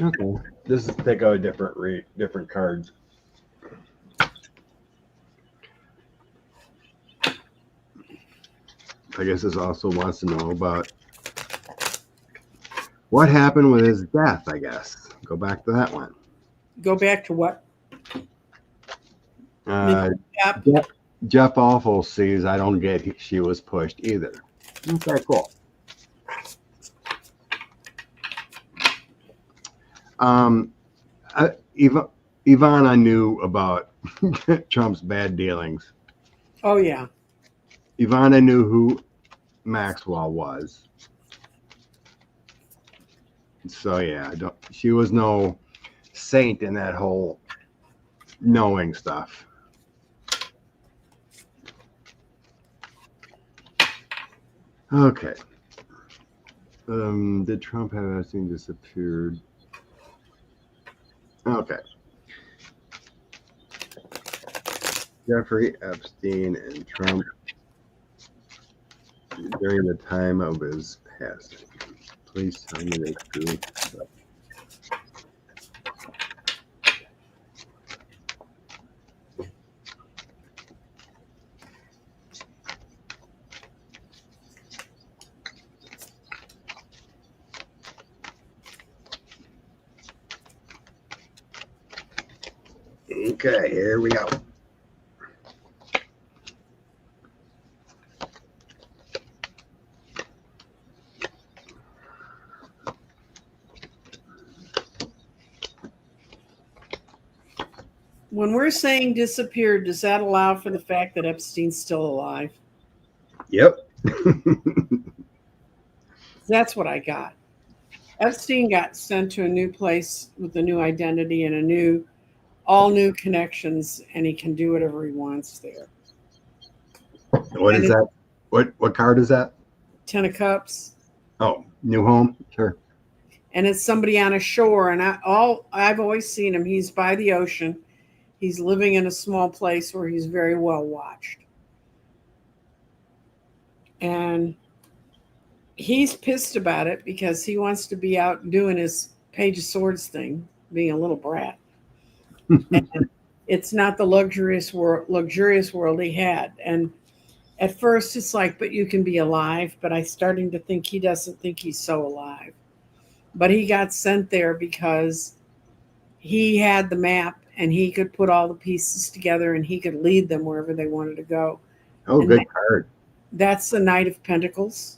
Okay. This is take out different cards. I guess this also wants to know about what happened with his death, I guess. Go back to that one. Go back to what? Jeff Awful sees I don't get she was pushed either. Okay, cool. Ivana knew about Trump's bad dealings. Oh, yeah. Ivana knew who Maxwell was. So, yeah, she was no saint in that whole knowing stuff. Okay. Did Trump have Epstein disappeared? Okay. Jeffrey Epstein and Trump during the time of his passing. Please tell me the truth. Okay, here we go. When we're saying disappeared, does that allow for the fact that Epstein's still alive? Yep. That's what I got. Epstein got sent to a new place with a new identity and all new connections, and he can do whatever he wants there. What is that? What card is that? 10 of Cups. Oh, new home? Sure. And it's somebody on a shore, and I've always seen him. He's by the ocean. He's living in a small place where he's very well watched. And he's pissed about it because he wants to be out doing his Page of Swords thing, being a little brat. And it's not the luxurious world he had. And at first it's like, but you can be alive. But I'm starting to think he doesn't think he's so alive. but he got sent there because he had the map and he could put all the pieces together and he could lead them wherever they wanted to go. Oh, And good card. that's the Knight of Pentacles.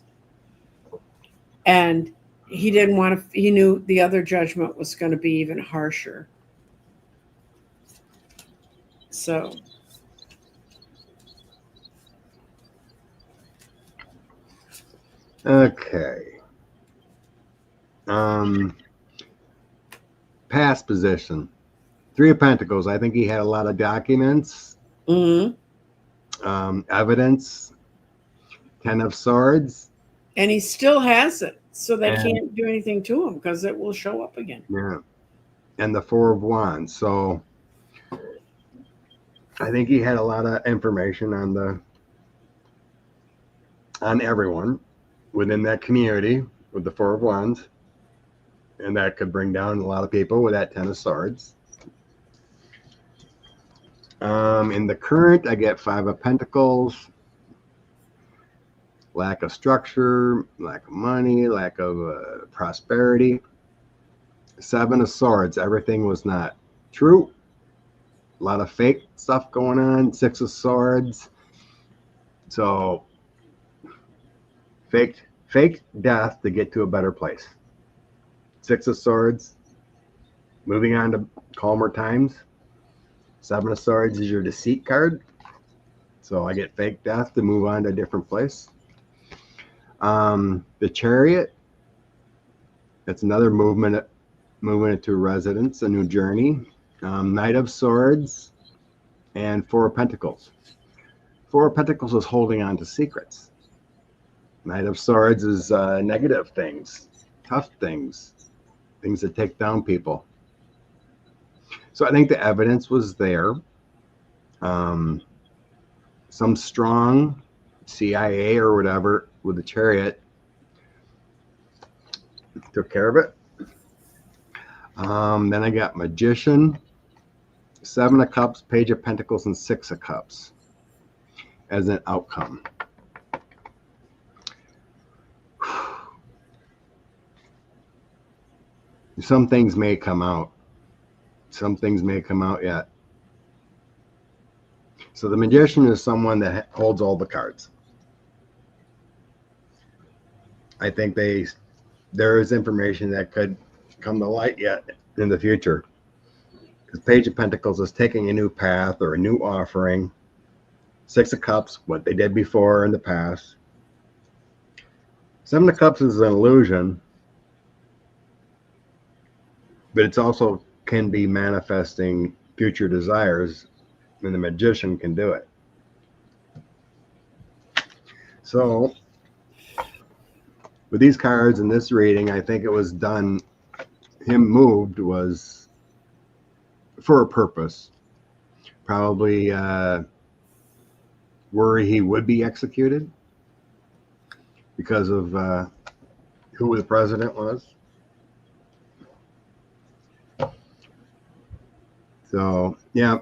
And he didn't want to, he knew the other judgment was going to be even harsher. So. Okay. Past position. Three of Pentacles. I think he had a lot of documents, evidence. 10 of Swords. And he still has it. So they can't do anything to him because it will show up again. Yeah. And the 4 of Wands. So I think he had a lot of information on everyone within that community with the 4 of Wands. And that could bring down a lot of people with that 10 of Swords. In the current, I get 5 of Pentacles. Lack of structure, lack of money, lack of prosperity. 7 of Swords, everything was not true. A lot of fake stuff going on. 6 of Swords. So, fake death to get to a better place. 6 of Swords, moving on to calmer times. 7 of Swords is your deceit card. So I get fake death to move on to a different place. The Chariot, that's another movement into residence, a new journey. Knight of Swords and 4 of Pentacles. 4 of Pentacles is holding on to secrets. Knight of Swords is negative things, tough things, things that take down people. So I think the evidence was there. Some strong CIA or whatever with the Chariot took care of it. Then I got Magician, 7 of Cups, Page of Pentacles, and 6 of Cups as an outcome. Some things may come out. Some things may come out yet. So the Magician is someone that holds all the cards. I think there is information that could come to light yet in the future. Because Page of Pentacles is taking a new path or a new offering. 6 of Cups, what they did before in the past. 7 of Cups is an illusion. But it's also can be manifesting future desires, and the Magician can do it. So with these cards in this reading, I think it was done, him moved was for a purpose. Probably worry he would be executed because of who the president was. So, yeah,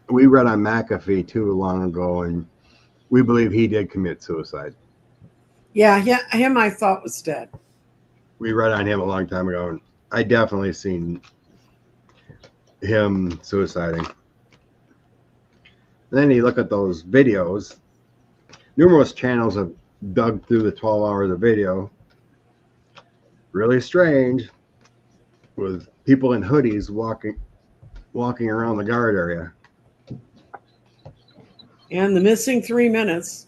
we read on McAfee too long ago, and we believe he did commit suicide. Yeah, him I thought was dead. We read on him a long time ago, and I definitely seen him suiciding. And then you look at those videos. Numerous channels have dug through the 12 hours of video. Really strange, with people in hoodies walking around the guard area. And the missing 3 minutes.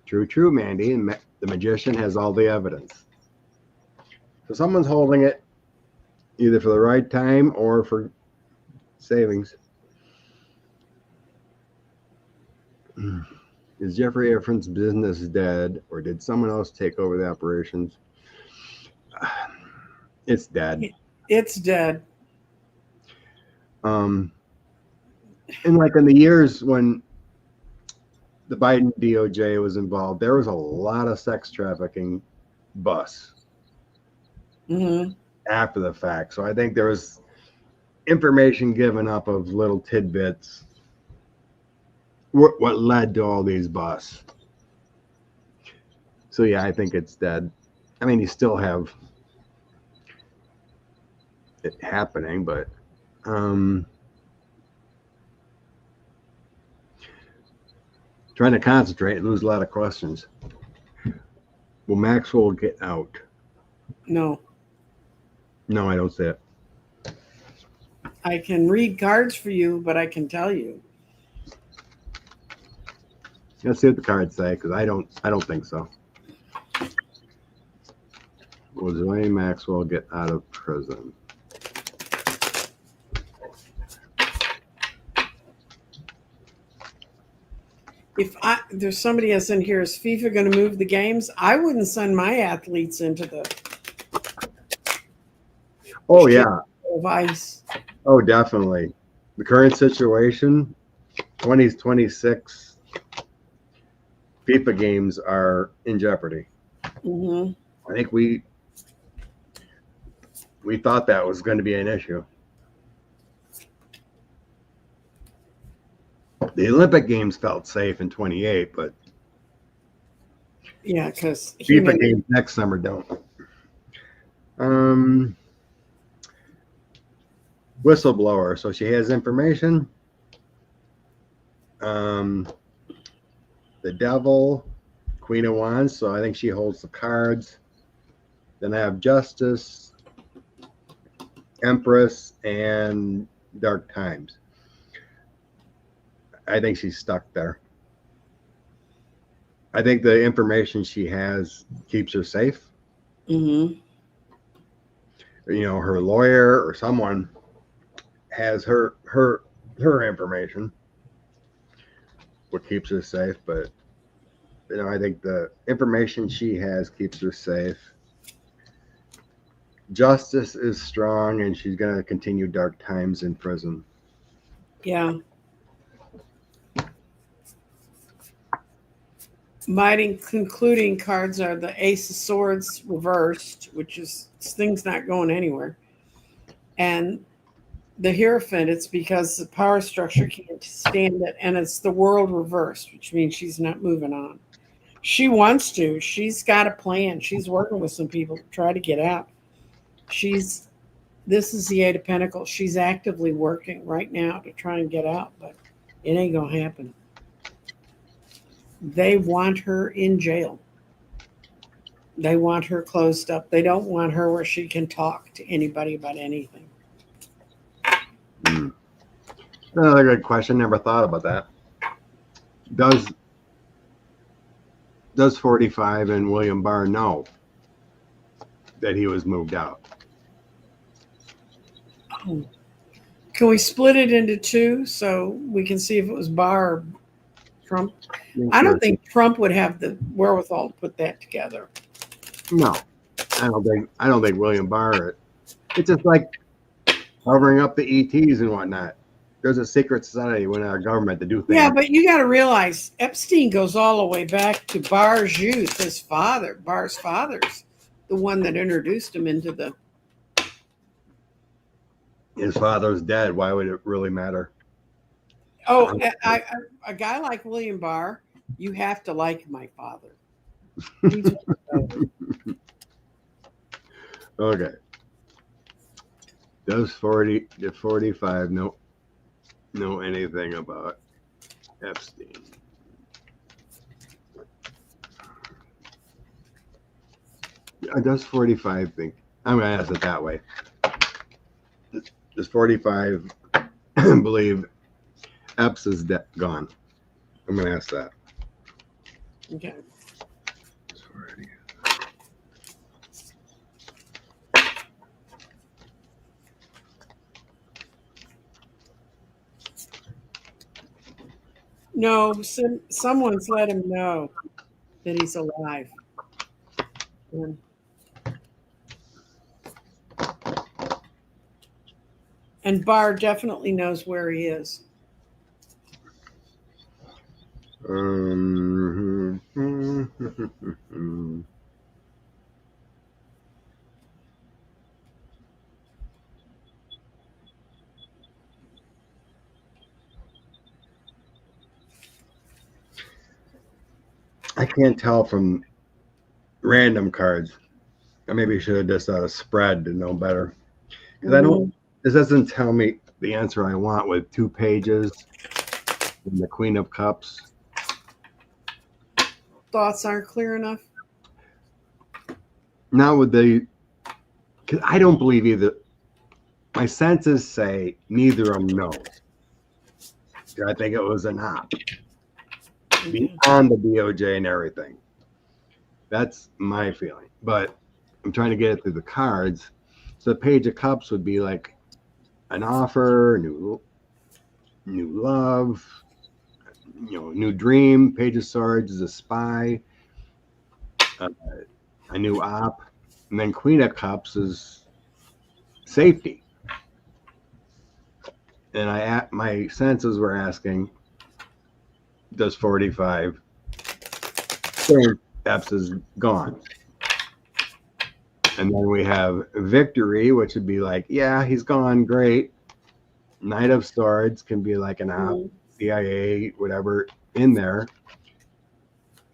True, Mandy. And the Magician has all the evidence. So someone's holding it either for the right time or for savings. Is Jeffrey Efron's business dead, or did someone else take over the operations? It's dead. It's dead. And like in the years when the Biden DOJ was involved, there was a lot of sex trafficking bust after the fact. So I think there was information given up of little tidbits. What led to all these busts? So yeah, I think it's dead. I mean, you still have it happening, but trying to concentrate and lose a lot of questions. Will Maxwell get out? No. No, I don't see it. I can read cards for you, but I can tell you. Let's see what the cards say, because I don't think so. Will Ghislaine Maxwell get out of prison? If there's somebody else in here, is FIFA going to move the games? I wouldn't send my athletes into the Oh yeah. of ice. Oh, definitely. The current situation, 2026 FIFA games are in jeopardy. Mm-hmm. I think we thought that was going to be an issue. The Olympic Games felt safe in 28, but Yeah, because FIFA games next summer don't. Whistleblower, so she has information. The Devil, Queen of Wands, so I think she holds the cards. Then I have Justice, Empress, and Dark Times. I think she's stuck there. I think the information she has keeps her safe. Mm-hmm. You know, her lawyer or someone has her information, what keeps her safe. But you know, I think the information she has keeps her safe. Justice is strong, and she's going to continue Dark Times in prison. Yeah. My concluding cards are the Ace of Swords reversed, which is things not going anywhere. And the Hierophant, it's because the power structure can't stand it. And it's the World reversed, which means she's not moving on. She wants to. She's got a plan. She's working with some people to try to get out. This is the Eight of Pentacles. She's actively working right now to try and get out, but it ain't going to happen. They want her in jail. They want her closed up. They don't want her where she can talk to anybody about anything. Another good question. Never thought about that. Does 45 and William Barr know that he was moved out? Oh. Can we split it into two so we can see if it was Barr or Trump? I don't think Trump would have the wherewithal to put that together. No, I don't think William Barr. It's just like covering up the ETs and whatnot. There's a secret society within our government to do things. Yeah, but you got to realize Epstein goes all the way back to Barr's youth. Barr's father's the one that introduced him into the. His father's dead. Why would it really matter? Oh, a guy like William Barr, you have to like my father. Okay. Does 45 know anything about Epstein? Does 45 think? I'm going to ask it that way. Does 45 believe Epps is gone? I'm going to ask that. Okay. No, someone's let him know that he's alive. And Barr definitely knows where he is. I can't tell from random cards. I maybe should have just spread to know better. Because I Mhm. don't, this doesn't tell me the answer I want with 2 pages and the Queen of Cups. Thoughts aren't clear enough. Not with the, because I don't believe either. My senses say neither of them knows. I think it was an op Okay. beyond the DOJ and everything. That's my feeling. But I'm trying to get it through the cards. So the Page of Cups would be like an offer, new love, new dream. Page of Swords is a spy, a new op, and then Queen of Cups is safety. And my senses were asking, does 45 think Epps is gone? And then we have Victory, which would be like, yeah, he's gone, great. Knight of Swords can be like an op, Mhm. CIA, whatever, in there.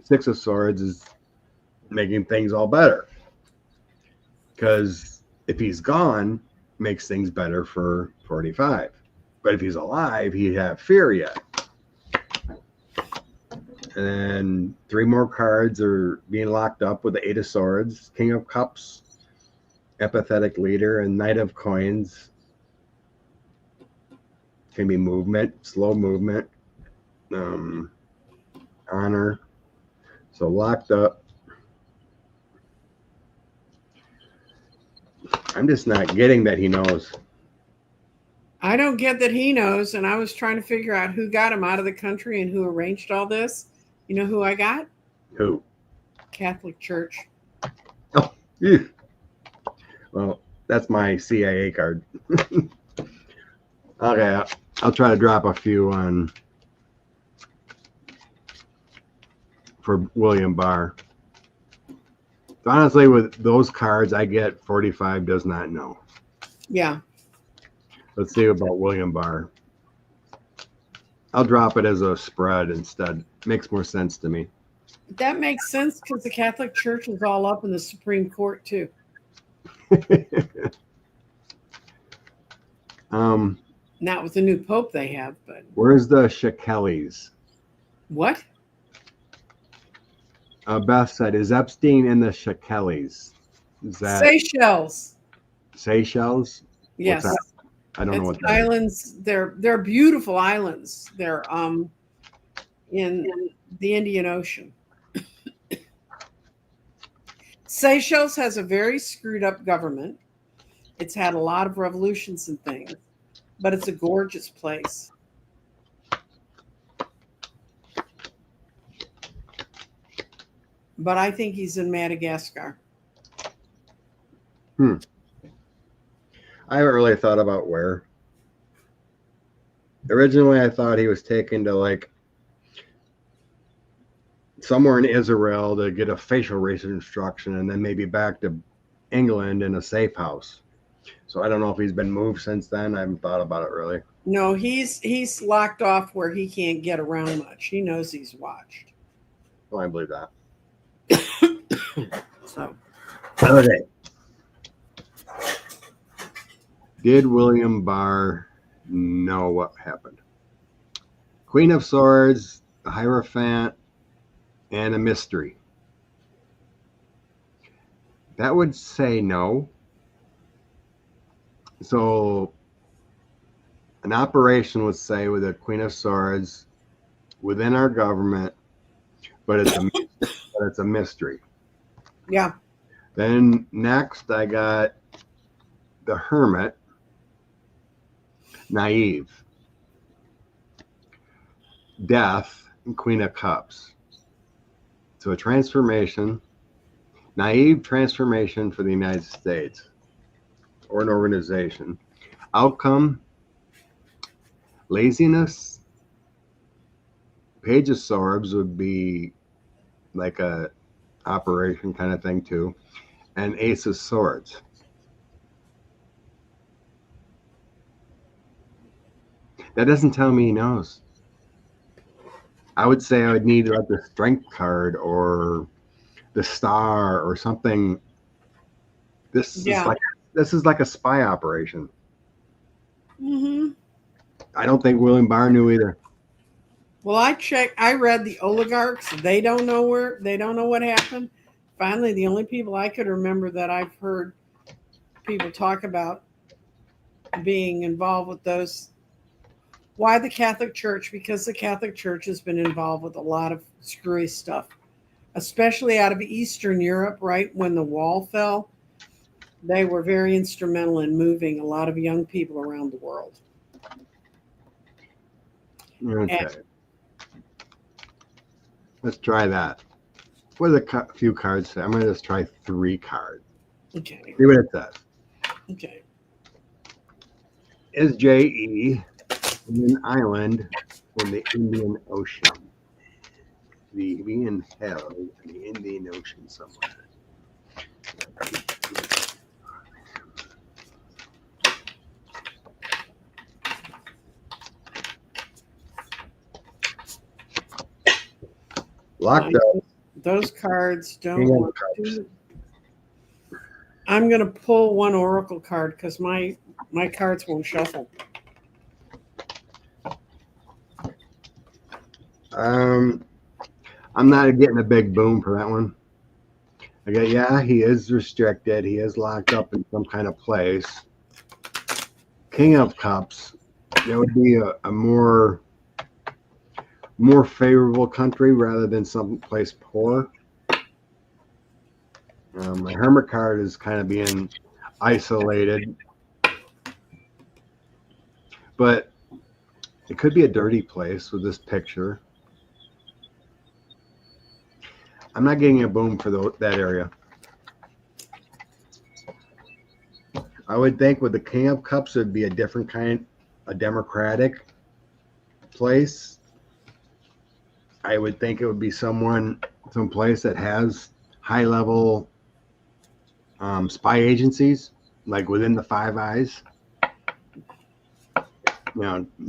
Six of Swords is making things all better. Because if he's gone, makes things better for 45. But if he's alive, he'd have fear yet. And then 3 more cards are being locked up with the Eight of Swords, King of Cups, Empathetic Leader, and Knight of Coins. Can be movement, slow movement, honor. So locked up. I'm just not getting that he knows. I don't get that he knows, and I was trying to figure out who got him out of the country and who arranged all this. You know who I got? Who? Catholic Church. Oh, ew. Well, that's my CIA card. Okay, I'll try to drop a few on for William Barr. Honestly, with those cards, I get 45 does not know. Yeah. Let's see about William Barr. I'll drop it as a spread instead. Makes more sense to me. That makes sense because the Catholic Church is all up in the Supreme Court, too. Not with the new Pope they have, but. Where's the Shekelis? What? Beth said, is Epstein in the Shekelis? Is that Seychelles. Seychelles? Yes. What's that? I don't know what that islands. is. They're beautiful islands. They're in the Indian Ocean. Seychelles has a very screwed up government. It's had a lot of revolutions and things, but it's a gorgeous place. But I think he's in Madagascar. I haven't really thought about where. Originally, I thought he was taken to like somewhere in Israel to get a facial reconstruction and then maybe back to England in a safe house. So I don't know if he's been moved since then. I haven't thought about it really. No, he's locked off where he can't get around much. He knows he's watched. Well, I believe that. So, okay. Did William Barr know what happened? Queen of Swords, the Hierophant, and a mystery. That would say no. So an operation would say with a Queen of Swords within our government, but it's a mystery. yeah. Then next I got the Hermit, naive, death, and Queen of Cups. So a transformation, naive transformation for the United States or an organization. Outcome, laziness. Page of Swords would be like a operation kind of thing too. And Ace of Swords. That doesn't tell me he knows. I would say I would need like the Strength card or the Star or something Yeah. This is like a spy operation. Hmm. I don't think William Barr knew either. Well, I read the oligarchs. They don't know what happened. Finally, the only people I could remember that I've heard people talk about being involved with those. Why the Catholic Church? Because the Catholic Church has been involved with a lot of screwy stuff, especially out of Eastern Europe, right when the wall fell. They were very instrumental in moving a lot of young people around the world. Okay. And Let's try that. What are the few cards say? I'm going to just try 3 cards. okay, See what it says. okay. Is JE an island in the Indian Ocean? The being held in the Indian Ocean somewhere. Locked up. Those cards don't King of work. Cups. I'm going to pull one oracle card because my cards won't shuffle. I'm not getting a big boom for that one. Yeah, he is restricted. He is locked up in some kind of place. King of Cups. That would be a more favorable country rather than someplace poor. My Hermit card is kind of being isolated, but it could be a dirty place with this picture. I'm not getting a boom for that area. I would think with the King of Cups, it would be a different kind, a democratic place. I would think it would be someplace that has high-level spy agencies, like within the Five Eyes.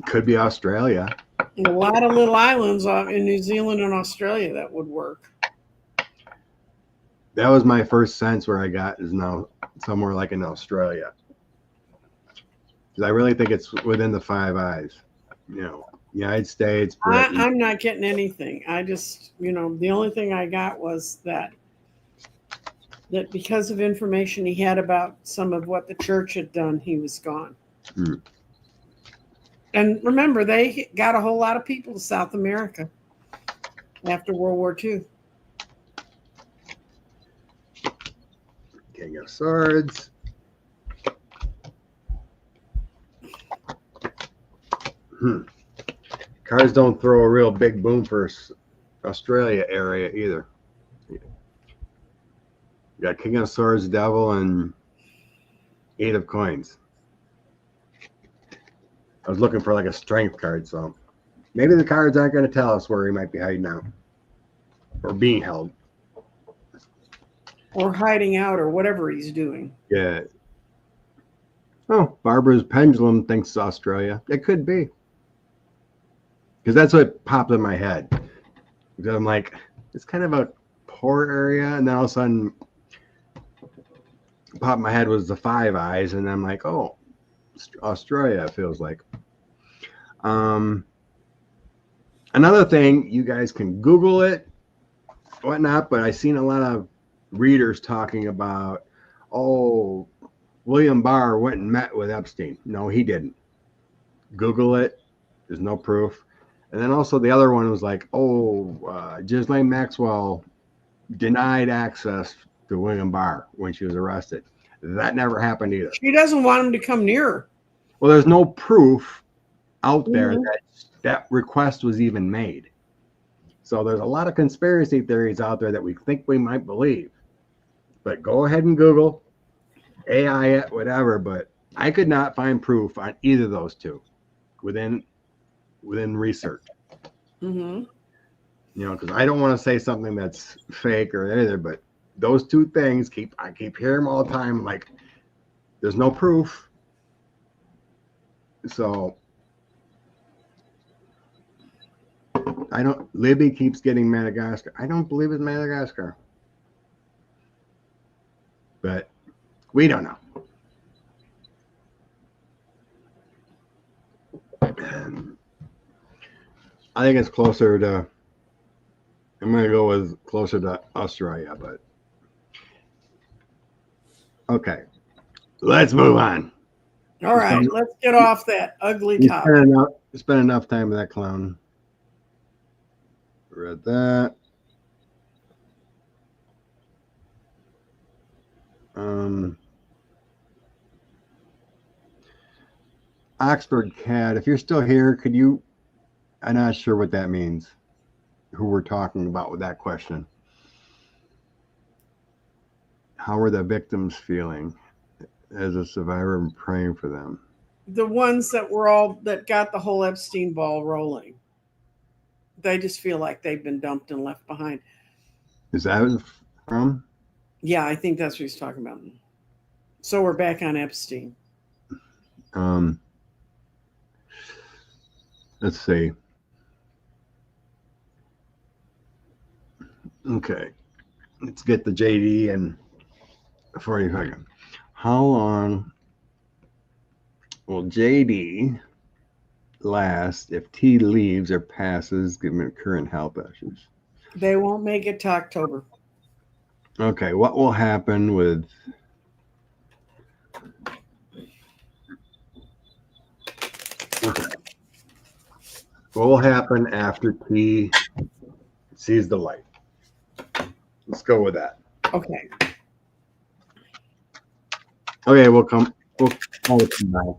Could be Australia. A lot of little islands in New Zealand and Australia that would work. That was my first sense where I got is now somewhere like in Australia. Because I really think it's within the Five Eyes. United States, Britain. I'm not getting anything. I just, the only thing I got was that because of information he had about some of what the church had done, he was gone. And remember, they got a whole lot of people to South America after World War II. King of Swords. Cards don't throw a real big boom for Australia area either. You got King of Swords, Devil, and 8 of Coins. I was looking for like a strength card, so maybe the cards aren't going to tell us where he might be hiding out or being held. Or hiding out or whatever he's doing. Yeah. Oh, Barbara's Pendulum thinks it's Australia. It could be. Because that's what popped in my head. Because I'm like, it's kind of a poor area. And then all of a sudden, popped in my head was the Five Eyes. And I'm like, oh, Australia, it feels like. Another thing, you guys can Google it, whatnot, but I've seen a lot of readers talking about, oh, William Barr went and met with Epstein. No, he didn't. Google it. There's no proof. And then also the other one was like, Ghislaine Maxwell denied access to William Barr when she was arrested. That never happened either. She doesn't want him to come near her. Well, there's no proof out there that request was even made. So there's a lot of conspiracy theories out there that we think we might believe. But go ahead and Google, AI it, whatever. But I could not find proof on either of those two within research. Mm-hmm. Because I don't want to say something that's fake or either, but those two things I keep hearing them all the time. Like, there's no proof. So Libby keeps getting Madagascar. I don't believe it's Madagascar. But We don't know. I think it's closer to, I'm going to go with closer to Australia, but okay. Let's move on. All right, let's get off that ugly topic. Spend enough time with that clown. Read that. Oxford Cat, if you're still here, could you, I'm not sure what that means, who we're talking about with that question. How are the victims feeling as a survivor and praying for them? The ones that that got the whole Epstein ball rolling. They just feel like they've been dumped and left behind. Is that from? Yeah, I think that's what he's talking about. So we're back on Epstein. Let's see. Okay. Let's get the JD and 40 seconds. How long will JD last if T leaves or passes given current health issues? They won't make it to October. Okay. What will happen with What will happen after T sees the light? Let's go with that. Okay. Okay, we'll call it tonight.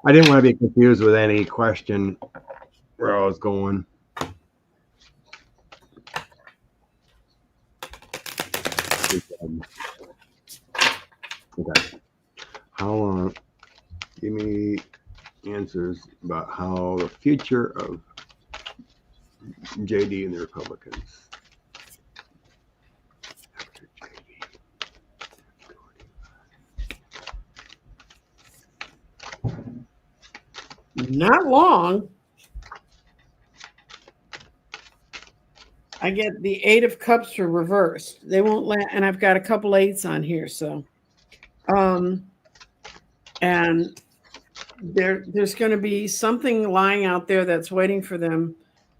I didn't want to be confused with any question where I was going. Okay. How long? Give me answers about how the future of JD and the Republicans. Not long. I get the 8 of Cups are reversed. They won't let, and I've got a couple 8s on here. So, and there's going to be something lying out there that's waiting for them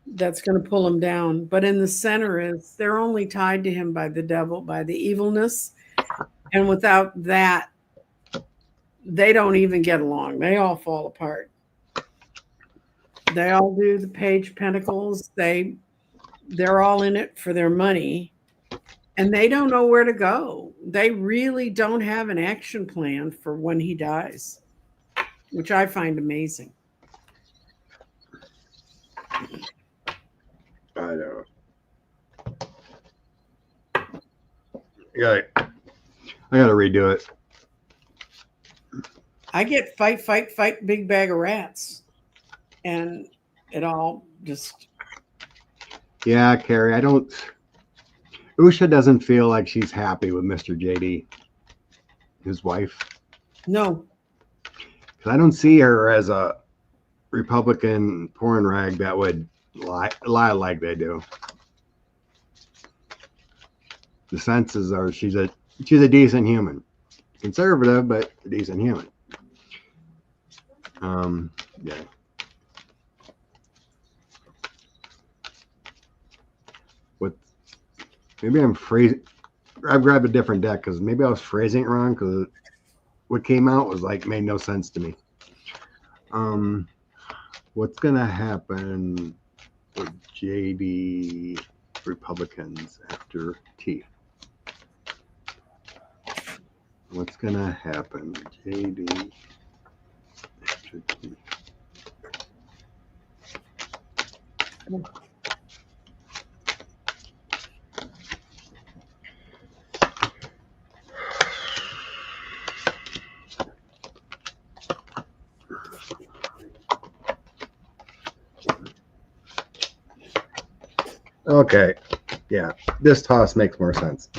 that's going to pull them down. But in the center is they're only tied to him by the devil, by the evilness. And without that, they don't even get along. They all fall apart. They all do the Page Pentacles. They're all in it for their money. And they don't know where to go. They really don't have an action plan for when he dies, which I find amazing. I know. I gotta redo it. I get fight, fight, fight, big bag of rats. And it all just... Yeah, Carrie, Usha doesn't feel like she's happy with Mr. JD, his wife. No. Because I don't see her as a Republican porn rag that would lie like they do. The senses are she's a decent human. Conservative, but a decent human. Yeah. Maybe I'm phrasing. I grabbed a different deck because maybe I was phrasing it wrong because what came out was like made no sense to me. What's gonna happen with JD Republicans after T? What's gonna happen with JD after T? Okay. Yeah. This toss makes more sense.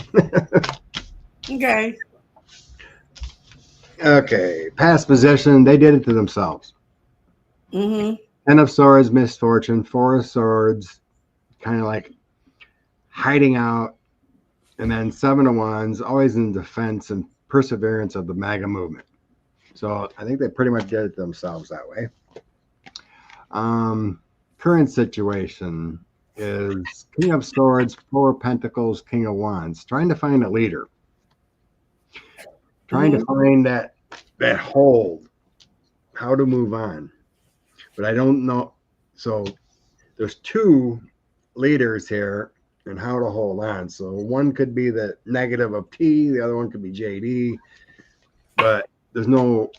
Okay. Okay. Past position. They did it to themselves. Mm-hmm. 10 of Swords, misfortune. 4 of Swords, kind of like hiding out. And then 7 of Wands, always in defense and perseverance of the MAGA movement. So I think they pretty much did it themselves that way. Current situation is King of Swords, 4 of Pentacles, King of Wands, trying to find a leader, trying to find that hold, how to move on. But I don't know. So there's 2 leaders here and how to hold on. So one could be the negative of T, the other one could be JD, but there's no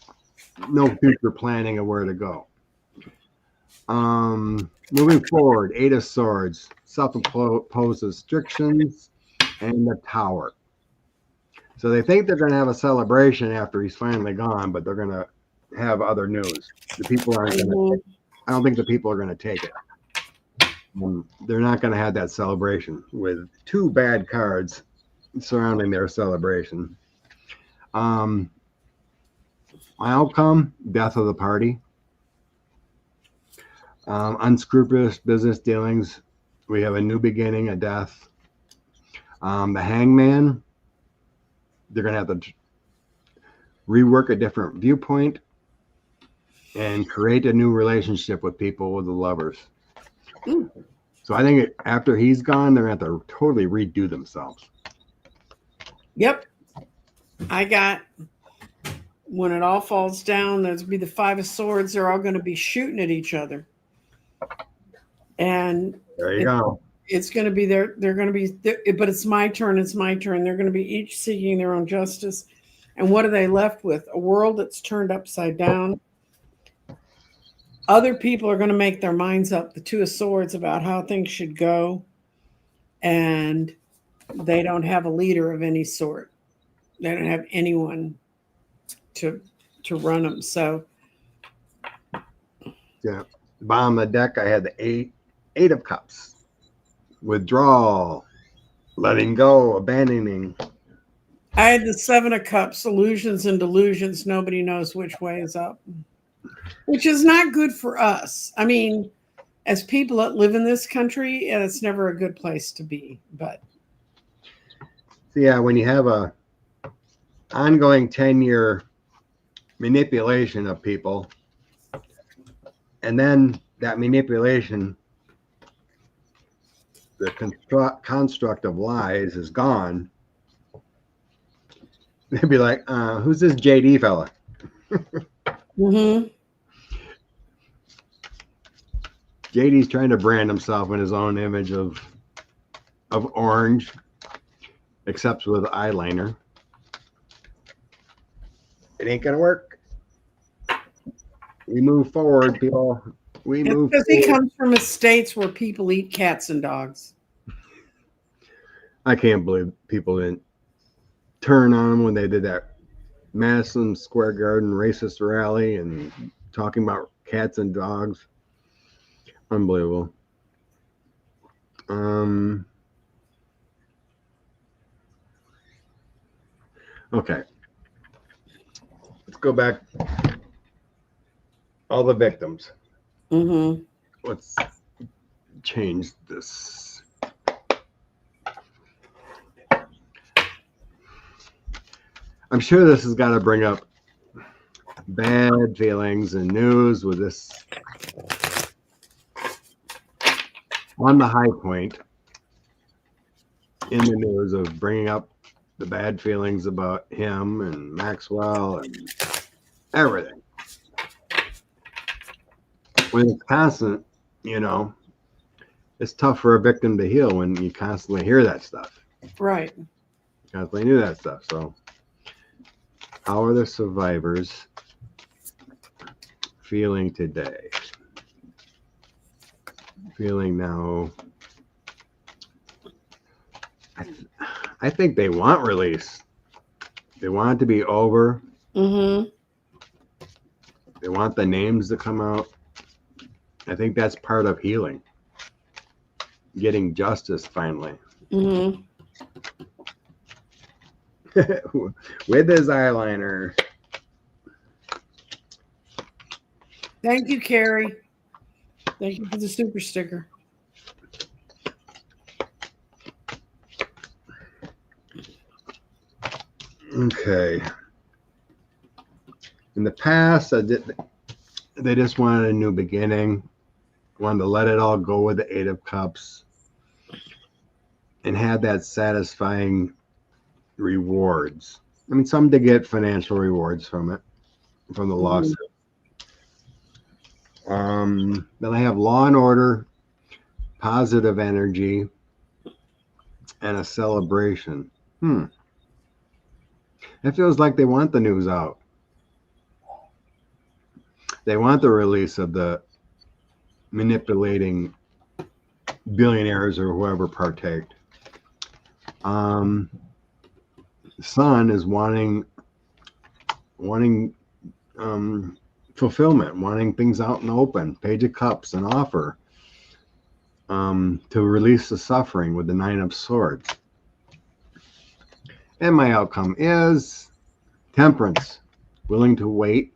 future planning of where to go. Moving forward, 8 of Swords, self-imposed restrictions, and the Tower. So they think they're going to have a celebration after he's finally gone, but they're going to have other news. The people aren't going to. I don't think the people are going to take it. They're not going to have that celebration with 2 bad cards surrounding their celebration. Outcome: death of the party. Unscrupulous business dealings. We have a new beginning, a death. The Hangman. They're going to have to rework a different viewpoint and create a new relationship with people, with the lovers. So I think after he's gone, they're going to have to totally redo themselves. Yep. I got, when it all falls down, there's be the 5 of Swords. They're all going to be shooting at each other. And there you go. It's going to be they're going to be, but it's my turn. It's my turn. They're going to be each seeking their own justice. And what are they left with? A world that's turned upside down. Other people are going to make their minds up, the 2 of Swords, about how things should go. And they don't have a leader of any sort. They don't have anyone to run them. So, yeah. Bottom of the deck, I had the 8 of Cups. Withdrawal, letting go, abandoning. I had the 7 of Cups, illusions and delusions. Nobody knows which way is up, which is not good for us. I mean, as people that live in this country, it's never a good place to be. But yeah, when you have a ongoing 10-year manipulation of people, and then that manipulation, the construct of lies is gone, they'd be like, who's this JD fella? JD's trying to brand himself in his own image of orange, except with eyeliner. It ain't gonna work. We move forward, people. We move because he comes from estates where people eat cats and dogs. I can't believe people didn't turn on him when they did that Madison Square Garden racist rally and talking about cats and dogs. Unbelievable. Okay. Let's go back. All the victims. Let's change this. I'm sure this has got to bring up bad feelings and news with this on the high point in the news of bringing up the bad feelings about him and Maxwell and everything. When it's constant, it's tough for a victim to heal when you constantly hear that stuff. Right. Constantly knew that stuff. So how are the survivors feeling today? Feeling now. I think they want release. They want it to be over. They want the names to come out. I think that's part of healing. Getting justice finally. With his eyeliner. Thank you, Carrie. Thank you for the super sticker. Okay. In the past, they just wanted a new beginning, wanted to let it all go with the Eight of Cups, and had that satisfying rewards. I mean, some did get financial rewards from it, from the lawsuit. Then I have law and order, positive energy, and a celebration. It feels like they want the news out. They want the release of the manipulating billionaires or whoever partaked. Sun is wanting fulfillment, wanting things out in the open. Page of Cups, an offer to release the suffering with the Nine of Swords. And my outcome is Temperance, willing to wait.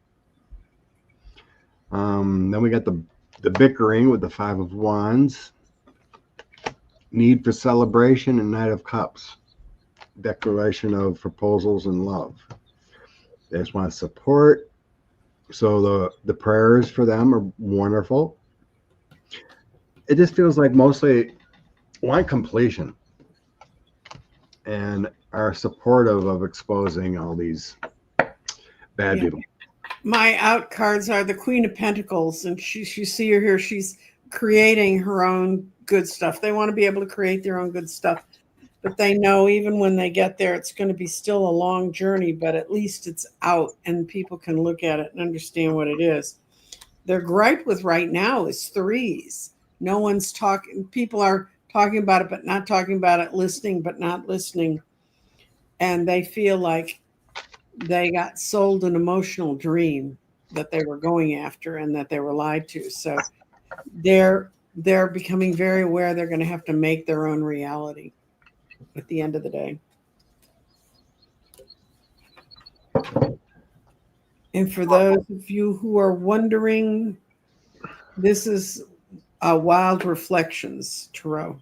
Then we got the bickering with the Five of Wands, need for celebration, and Knight of Cups, declaration of proposals and love. They just want support. So the prayers for them are wonderful. It just feels like mostly want completion and are supportive of exposing all these bad people. My out cards are the Queen of Pentacles, and you see her here. She's creating her own good stuff. They want to be able to create their own good stuff, but they know even when they get there, it's going to be still a long journey, but at least it's out and people can look at it and understand what it is. Their gripe with right now is threes. No one's talking. People are talking about it, but not talking about it, listening, but not listening. And they feel like they got sold an emotional dream that they were going after and that they were lied to. So they're becoming very aware they're going to have to make their own reality at the end of the day. And for those of you who are wondering, this is Wild Reflections Tarot.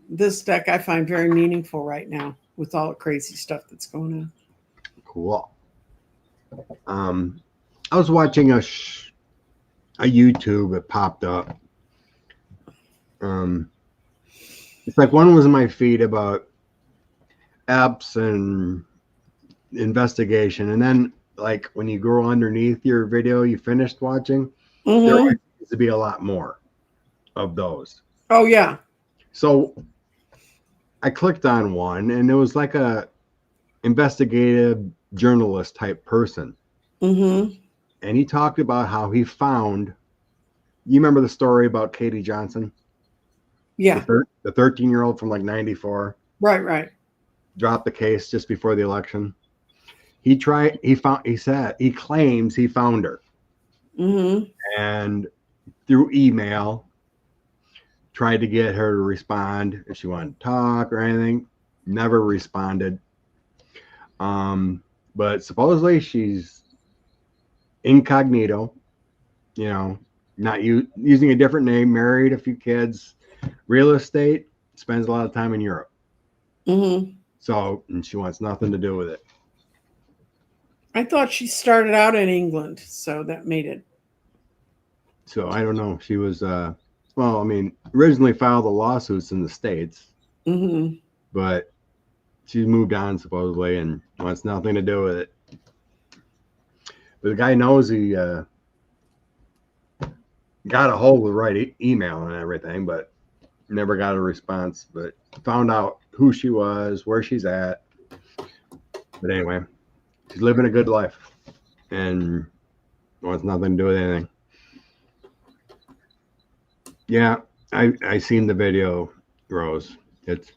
This deck I find very meaningful right now with all the crazy stuff that's going on. Cool. I was watching a YouTube. It popped up. It's like one was in my feed about apps and investigation, and then like when you go underneath your video you finished watching, there always needs to be a lot more of those. Oh yeah. So I clicked on one, and it was like a investigative journalist type person. And he talked about how he found, you remember the story about Katie Johnson? Yeah. The 13-year-old from like 94. Right. Dropped the case just before the election. He claims he found her. And through email, tried to get her to respond if she wanted to talk or anything. Never responded. But supposedly she's incognito, not using a different name, married, a few kids, real estate, spends a lot of time in Europe. So, and she wants nothing to do with it. I thought she started out in England, so that made it. So I don't know. She was, originally filed the lawsuits in the States, but she's moved on supposedly and wants nothing to do with it. But the guy knows he got a hold of the right email and everything, but never got a response. But found out who she was, where she's at. But anyway, she's living a good life and wants nothing to do with anything. Yeah, I seen the video, Rose. It's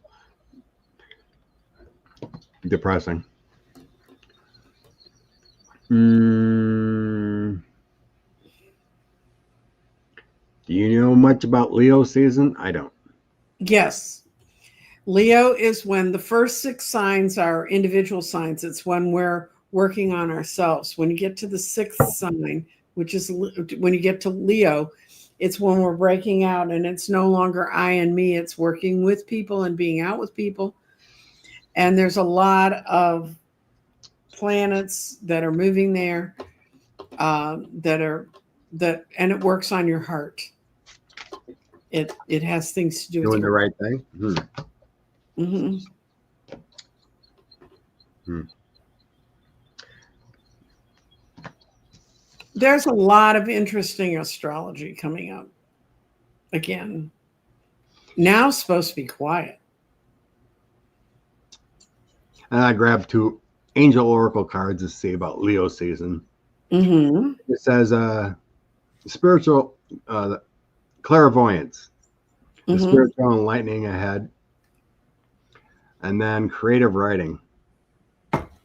depressing. Do you know much about Leo season? I don't. Yes. Leo is when the first 6 signs are individual signs. It's when we're working on ourselves. When you get to the 6th sign, which is when you get to Leo, it's when we're breaking out, and it's no longer I and me. It's working with people and being out with people. And there's a lot of planets that are moving there, and it works on your heart. It has things to do with Doing the your right thing. hmm There's a lot of interesting astrology coming up. Again, now it's supposed to be quiet. And I grabbed 2 angel oracle cards to see about Leo season. Mm-hmm. It says spiritual clairvoyance, the spiritual enlightening ahead, and then creative writing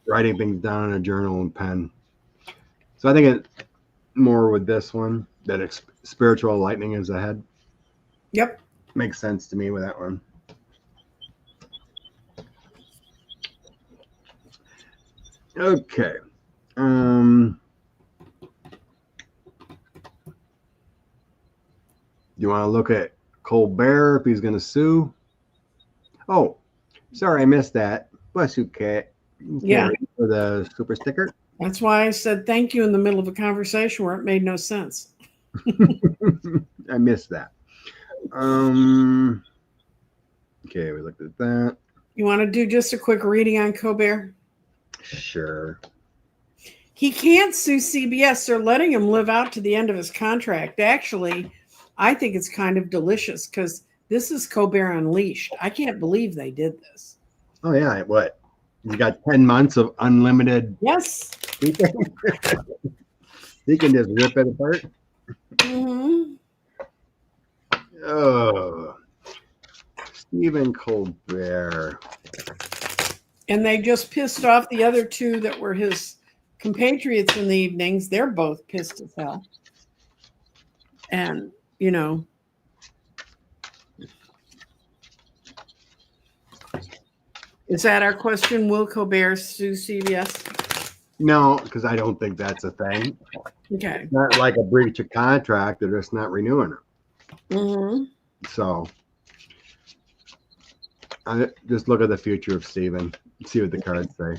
things down in a journal and pen. So I think it more with this one that spiritual enlightening is ahead. Yep. Makes sense to me with that one. Okay. You want to look at Colbert if he's going to sue? Oh, sorry, I missed that. Bless you, Kat. Yeah. For the super sticker. That's why I said thank you in the middle of a conversation where it made no sense. I missed that. Okay, we looked at that. You want to do just a quick reading on Colbert? Sure. He can't sue CBS. They're letting him live out to the end of his contract. Actually, I think it's kind of delicious because this is Colbert Unleashed. I can't believe they did this. Oh, yeah. What? You got 10 months of unlimited. Yes. He can just rip it apart. Mm-hmm. Oh, Stephen Colbert. And they just pissed off the other 2 that were his compatriots in the evenings. They're both pissed as hell. And, is that our question? Will Colbert sue CBS? No, because I don't think that's a thing. Okay. It's not like a breach of contract. They're just not renewing it. Mm-hmm. So I just look at the future of Stephen, see what the cards say.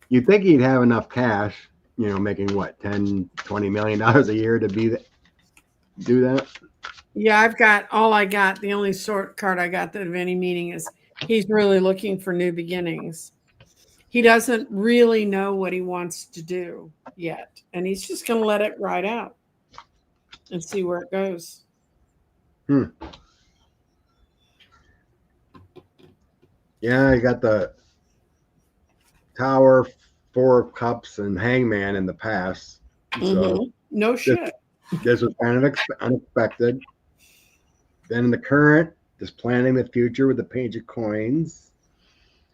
You'd think he'd have enough cash, making what, $10-20 million a year to do that. Yeah, the only card I got that of any meaning is he's really looking for new beginnings. He doesn't really know what he wants to do yet, and he's just going to let it ride out and see where it goes. Yeah, you got the Tower, 4 of Cups, and Hangman in the past. So no shit. This was kind of unexpected. Then in the current, just planning the future with the Page of Coins.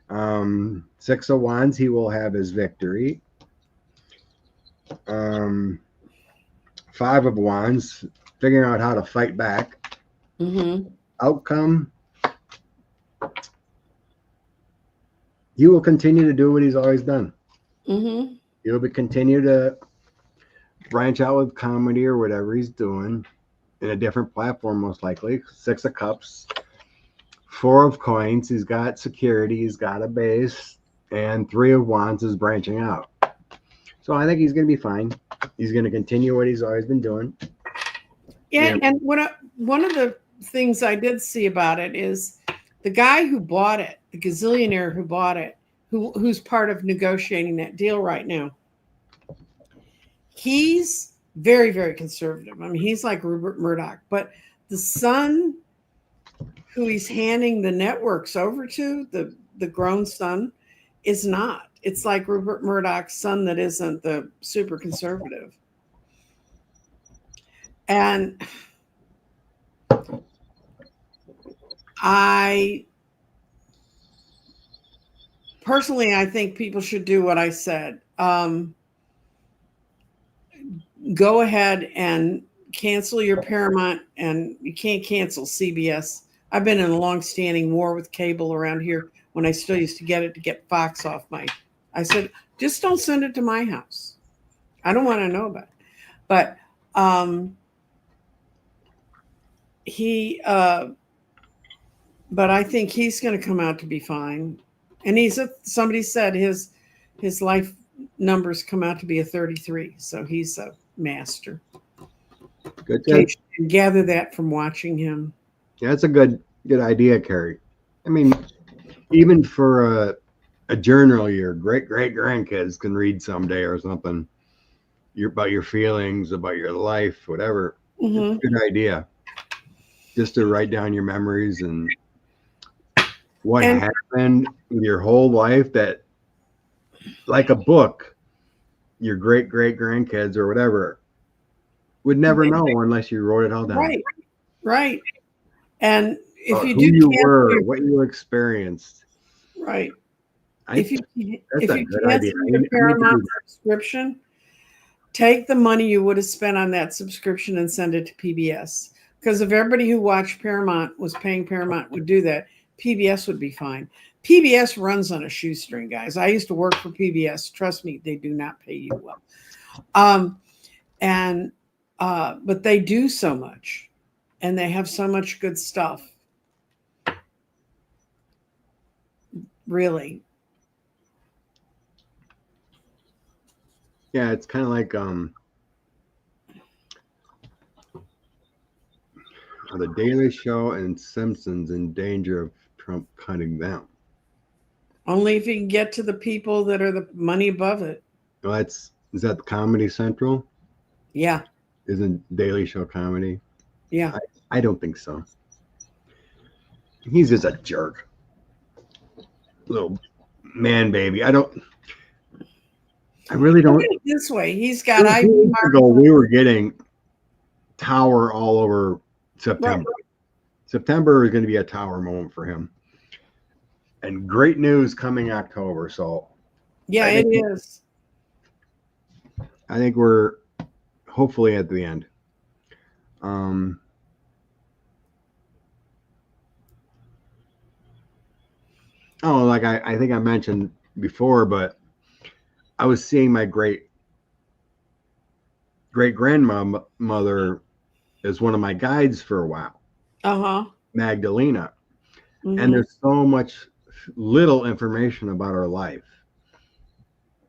6 of Wands, he will have his victory. 5 of Wands, figuring out how to fight back. Outcome, he will continue to do what he's always done. He'll continue to branch out with comedy or whatever he's doing in a different platform, most likely. 6 of Cups, 4 of Coins, he's got security, he's got a base, and 3 of Wands is branching out. So I think he's going to be fine. He's going to continue what he's always been doing. Yeah, and one of the things I did see about it is the guy who bought it, the gazillionaire who bought it, who's part of negotiating that deal right now, he's very, very conservative. I mean, he's like Rupert Murdoch, but the son who he's handing the networks over to, the grown son, is not. It's like Rupert Murdoch's son that isn't the super conservative. And I think people should do what I said. Go ahead and cancel your Paramount, and you can't cancel CBS. I've been in a long-standing war with cable around here when I still used to get Fox off my. I said, just don't send it to my house. I don't want to know about it. But but I think he's going to come out to be fine. And somebody said his life numbers come out to be a 33. So he's a master. Good. You can gather that from watching him. Yeah, that's a good idea, Carrie. I mean, even for a journal your great grandkids can read someday or something. About your feelings, about your life, whatever. Mm-hmm. Good idea. Just to write down your memories and what happened in your whole life, that like a book, your great grandkids or whatever would never know unless you wrote it all down. Right. And if you who do you were, what you experienced. Right. If you cancel your Paramount subscription, take the money you would have spent on that subscription and send it to PBS. Because if everybody who watched Paramount was paying Paramount would do that, PBS would be fine. PBS runs on a shoestring, guys. I used to work for PBS. Trust me, they do not pay you well. But they do so much, and they have so much good stuff. Really. Yeah, it's kind of like The Daily Show and Simpsons in danger of Trump cutting them. Only if you can get to the people that are the money above it. Well, is that Comedy Central? Yeah. Isn't Daily Show comedy? Yeah. I don't think so. He's just a jerk. Little man baby. I really don't. Look at it this way. He's got IV ago, we were getting Tower all over September. Right. September is going to be a Tower moment for him. And great news coming October. So yeah, it is. I think we're hopefully at the end. Like I think I mentioned before, but I was seeing my great grandmother as one of my guides for a while. Magdalena. Mm-hmm. And there's so much little information about her life.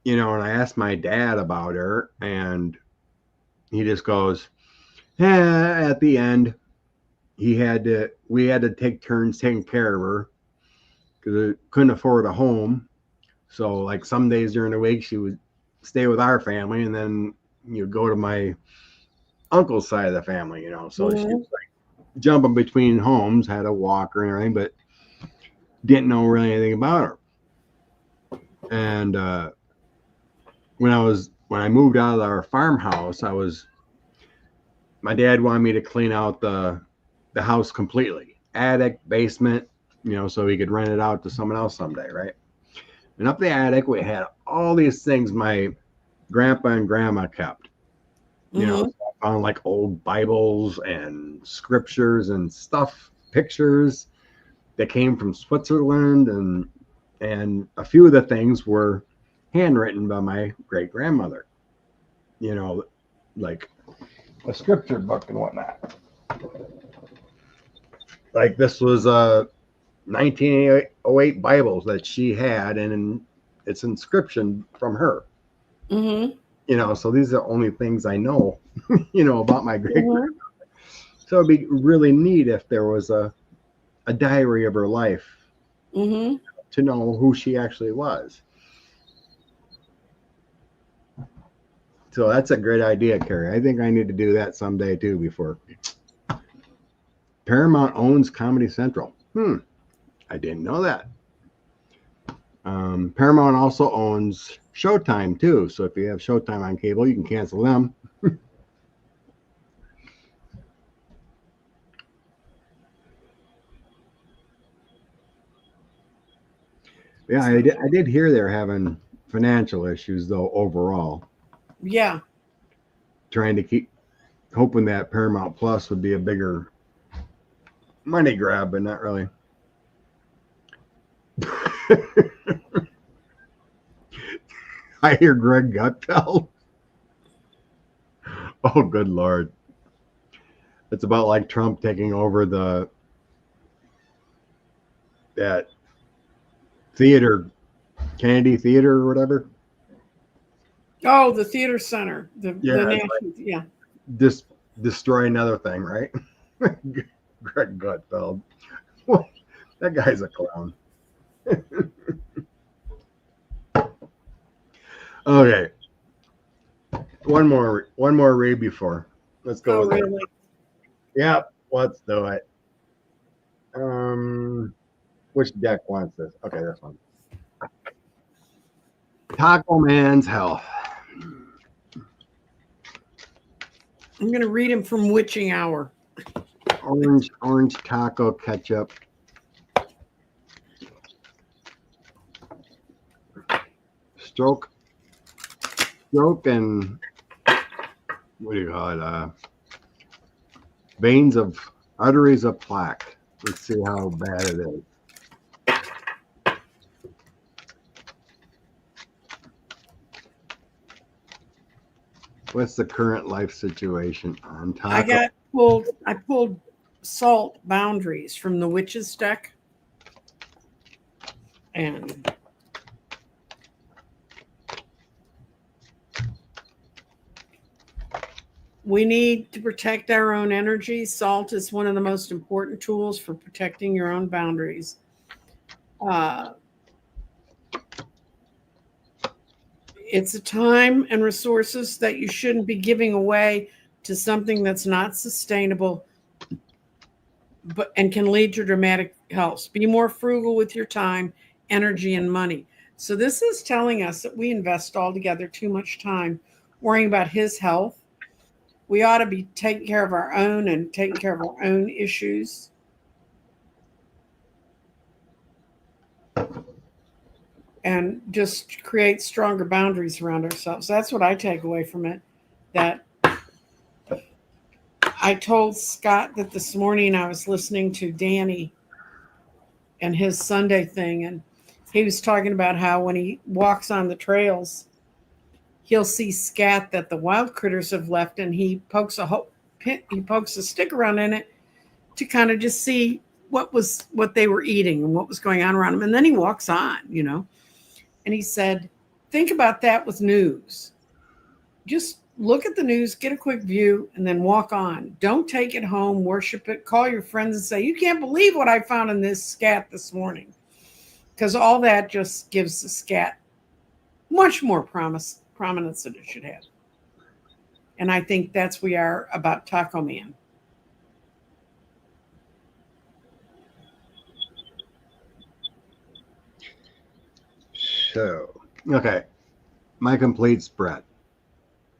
And I asked my dad about her, and he just goes, at the end, we had to take turns taking care of her because we couldn't afford a home. So like some days during the week, she would stay with our family, and then go to my uncle's side of the family, So she was like jumping between homes, had a walker and everything, but didn't know really anything about her. And when I moved out of our farmhouse, my dad wanted me to clean out the house completely, attic, basement, so he could rent it out to someone else someday, right? And up the attic, we had all these things my grandpa and grandma kept. So I found like old Bibles and scriptures and stuff, pictures that came from Switzerland, and a few of the things were handwritten by my great grandmother. Like a scripture book and whatnot. Like this was 1908 Bibles that she had, and it's inscription from her. So these are the only things I know, about my great grandmother. So it'd be really neat if there was a diary of her life to know who she actually was. So that's a great idea, Carrie. I think I need to do that someday too. Before Paramount owns Comedy Central. I didn't know that. Paramount also owns Showtime too. So if you have Showtime on cable, you can cancel them. Yeah, I did hear they're having financial issues though overall. Yeah. Trying to hoping that Paramount Plus would be a bigger money grab, but not really. I hear Greg Gutfeld. Oh, good Lord. It's about like Trump taking over that theater, Kennedy Theater or whatever. Oh, the theater center, the Yeah, it's national, yeah. Destroy another thing, right? Greg Gutfeld. That guy's a clown. Okay. One more read before. Let's go Oh, with it. really? Yep, let's do it. Which deck wants this? Okay, this one. Taco Man's Health. I'm going to read him from Witching Hour. Orange taco ketchup. Stroke and what do you call it? Arteries of plaque. Let's see how bad it is. What's the current life situation on taco? I pulled salt boundaries from the witches deck. And we need to protect our own energy. Salt is one of the most important tools for protecting your own boundaries. It's a time and resources that you shouldn't be giving away to something that's not sustainable, and can lead to dramatic health. Be more frugal with your time, energy, and money. So this is telling us that we invest altogether too much time worrying about his health. We ought to be taking care of our own and taking care of our own issues. And just create stronger boundaries around ourselves. That's what I take away from it. That I told Scott that this morning I was listening to Danny and his Sunday thing, and he was talking about how when he walks on the trails, he'll see scat that the wild critters have left, and he pokes a stick around in it to kind of just see what they were eating and what was going on around him. And then he walks on, And he said, think about that with news. Just look at the news, get a quick view, and then walk on. Don't take it home, worship it, call your friends and say, you can't believe what I found in this scat this morning. Because all that just gives the scat much more prominence than it should have. And I think that's we are about Taco Man. So, okay, my complete spread.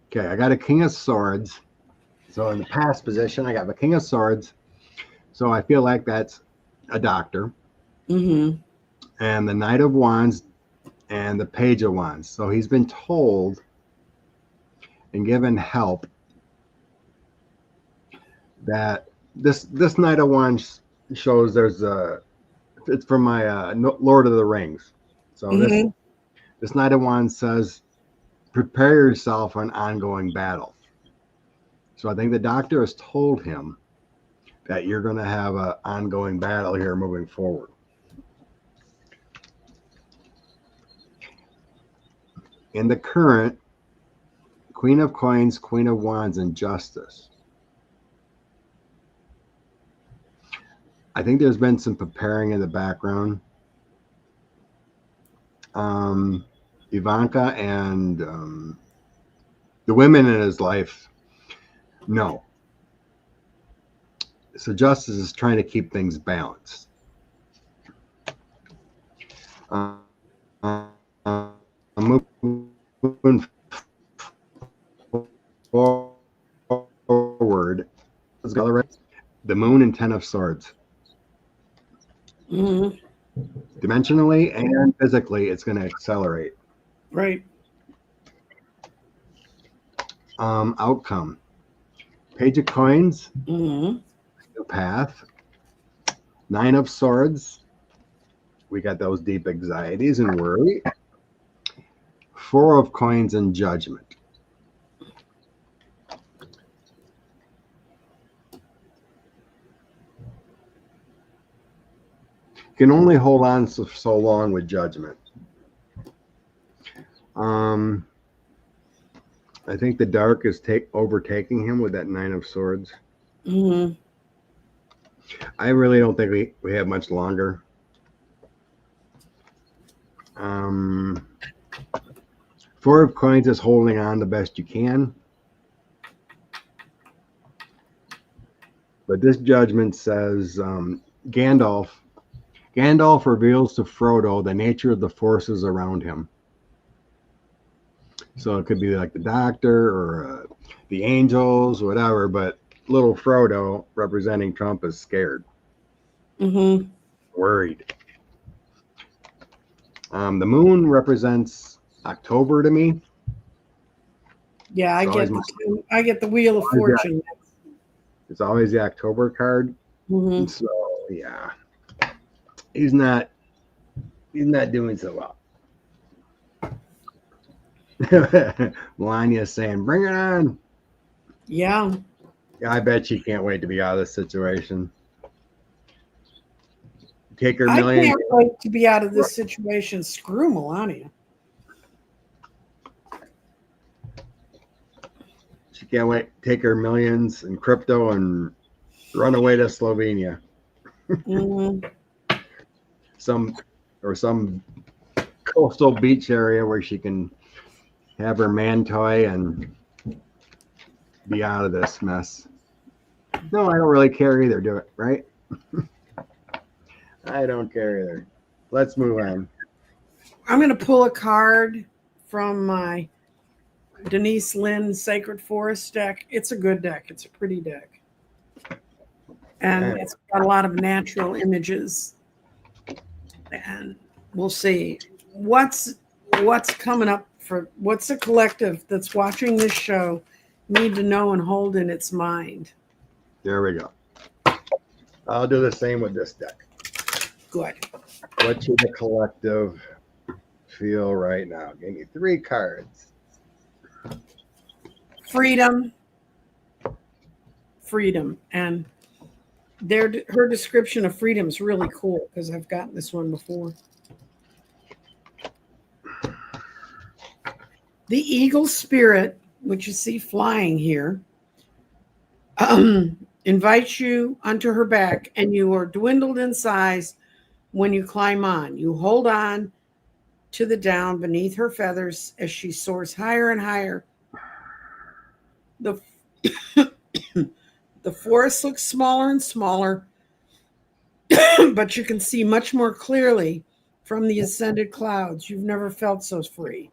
Okay, I got a King of Swords. So in the past position, I got the King of Swords. So I feel like that's a doctor. Mm-hmm. And the Knight of Wands and the Page of Wands. So he's been told and given help that this Knight of Wands shows it's from my Lord of the Rings. So this Knight of Wands says, prepare yourself for an ongoing battle. So I think the doctor has told him that you're going to have an ongoing battle here moving forward. In the current, Queen of Coins, Queen of Wands, and Justice. I think there's been some preparing in the background. Ivanka and the women in his life, no. So Justice is trying to keep things balanced. Moving forward, let's go. The Moon and Ten of Swords. Mm-hmm. Dimensionally and physically, it's going to accelerate. Right. Outcome. Page of Coins. Mm-hmm. New path. Nine of Swords. We got those deep anxieties and worry. Four of Coins and Judgment. can only hold on so long with judgment. I think the dark is overtaking him with that 9 of Swords. Mm-hmm. I really don't think we have much longer. 4 of Coins is holding on the best you can. But this judgment says Gandalf reveals to Frodo the nature of the forces around him. So it could be like the Doctor or the angels, whatever, but little Frodo, representing Trump, is scared. Mm-hmm. Worried. The moon represents October to me. Yeah, I get the Wheel of Fortune. It's always the October card. Mm-hmm. So yeah, he's not doing so well. Melania's saying, "Bring it on." Yeah. I bet she can't wait to be out of this situation. Take her I millions. can't wait to be out of this situation. Screw Melania. She can't wait. Take her millions in crypto and run away to Slovenia. Mm-hmm. Some coastal beach area where she can have her man toy and be out of this mess. No, I don't really care either. Do it, right? I don't care either. Let's move on. I'm going to pull a card from my Denise Lynn Sacred Forest deck. It's a good deck. It's a pretty deck. And it's got a lot of natural images. And we'll see what's coming up for what's a collective that's watching this show need to know and hold in its mind. There we go. I'll do the same with this deck. Good. What should the collective feel right now? Give me 3 cards. Freedom. And her description of freedom is really cool because I've gotten this one before. The eagle spirit, which you see flying here, invites you onto her back, and you are dwindled in size when you climb on. You hold on to the down beneath her feathers as she soars higher and higher. The forest looks smaller and smaller, but you can see much more clearly from the ascended clouds. You've never felt so free.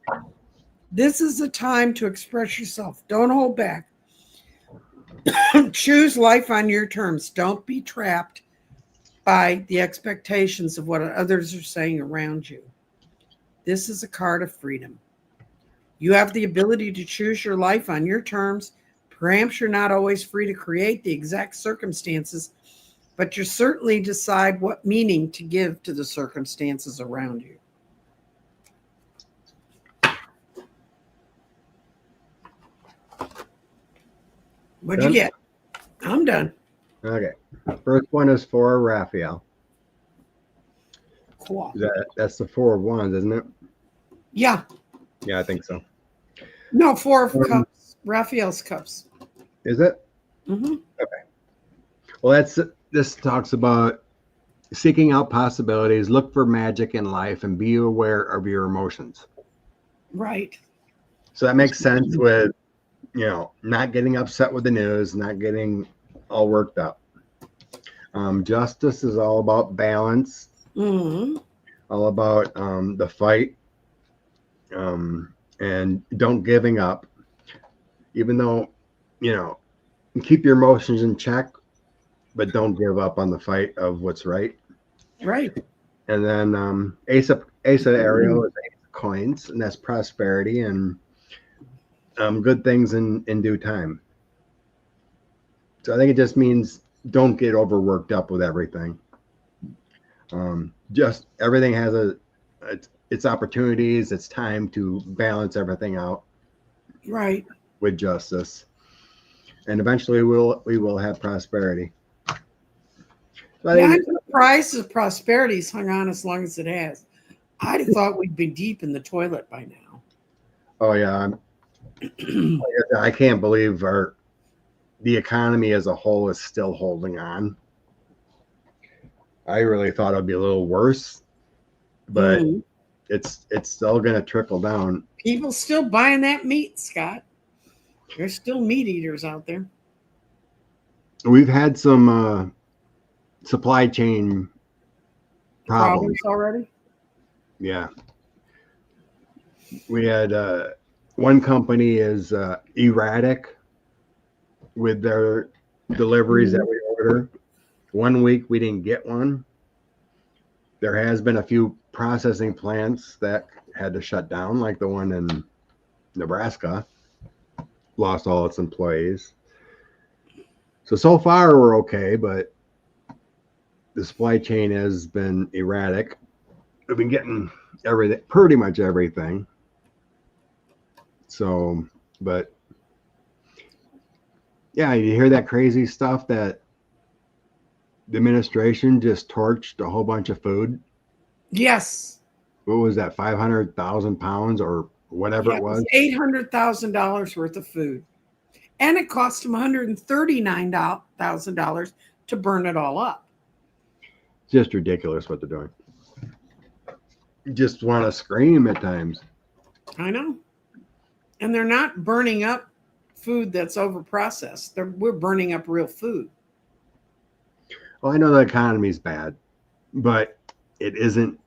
This is the time to express yourself. Don't hold back. Choose life on your terms. Don't be trapped by the expectations of what others are saying around you. This is a card of freedom. You have the ability to choose your life on your terms. Perhaps you're not always free to create the exact circumstances, but you certainly decide what meaning to give to the circumstances around you. What'd you get? I'm done. Okay. First one is for Raphael. Cool. That's the 4 of Wands, isn't it? Yeah. Yeah, I think so. No, 4 of Cups. Raphael's Cups. Is it? Mm-hmm. Okay. Well, this talks about seeking out possibilities, look for magic in life, and be aware of your emotions. Right. So that makes sense with, not getting upset with the news, not getting all worked up. Justice is all about balance, all about the fight, and don't giving up. Even though, keep your emotions in check, but don't give up on the fight of what's right. Right. And then Ace of Ariel is Ace of Coins, and that's prosperity and good things in due time. So I think it just means don't get overworked up with everything. Just everything has its opportunities. It's time to balance everything out. Right. With justice, and eventually we will have prosperity. So I think surprised the prosperity's hung on as long as it has. I'd have thought we'd be deep in the toilet by now. Oh yeah, I can't believe the economy as a whole is still holding on. I really thought it'd be a little worse, but it's still going to trickle down. People still buying that meat, Scott. There's still meat eaters out there. We've had some supply chain problems already. Yeah, we had one company is erratic with their deliveries that we order. 1 week we didn't get one. There has been a few processing plants that had to shut down, like the one in Nebraska, lost all its employees. So far we're okay, but the supply chain has been erratic. We've been getting everything, pretty much everything. So, but yeah, you hear that crazy stuff that the administration just torched a whole bunch of food. Yes. What was that? 500,000 pounds or whatever it was. $800,000 worth of food, and it cost them $139,000 to burn it all up. Just ridiculous what they're doing. You just want to scream at times. I know. And they're not burning up food that's over-processed. We're burning up real food. Well, I know the economy's bad, but it isn't,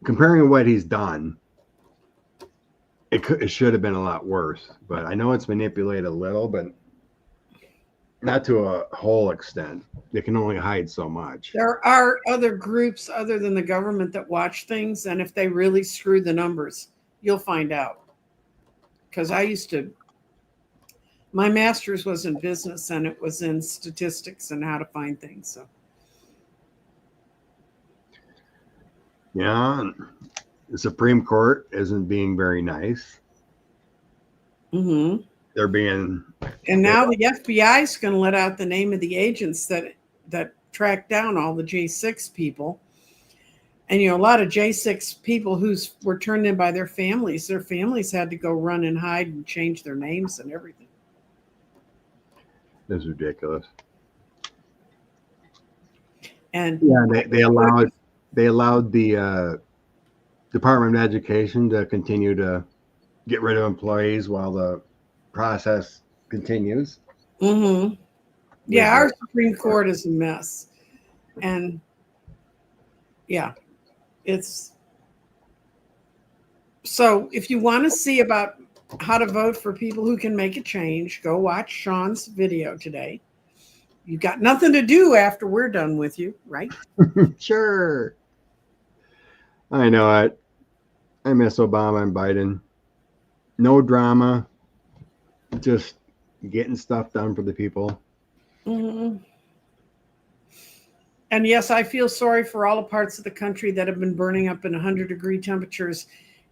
comparing what he's done, it should have been a lot worse. But I know it's manipulated a little, but not to a whole extent. They can only hide so much. There are other groups other than the government that watch things, and if they really screw the numbers, you'll find out. Because my master's was in business, and it was in statistics and how to find things. So, yeah, the Supreme Court isn't being very nice. Mm-hmm. They're being, and now the FBI is going to let out the name of the agents that tracked down all the J6 people. And a lot of J6 people were turned in by their families had to go run and hide and change their names and everything. That's ridiculous. And yeah, they allowed the Department of Education to continue to get rid of employees while the process continues. Mm-hmm. Yeah, our Supreme Court is a mess. And yeah, so if you want to see about how to vote for people who can make a change, go watch Sean's video today. You've got nothing to do after we're done with you, right? Sure. I know it. I miss Obama and Biden. No drama. Just getting stuff done for the people. Mm-hmm. And yes, I feel sorry for all the parts of the country that have been burning up in 100-degree temperatures.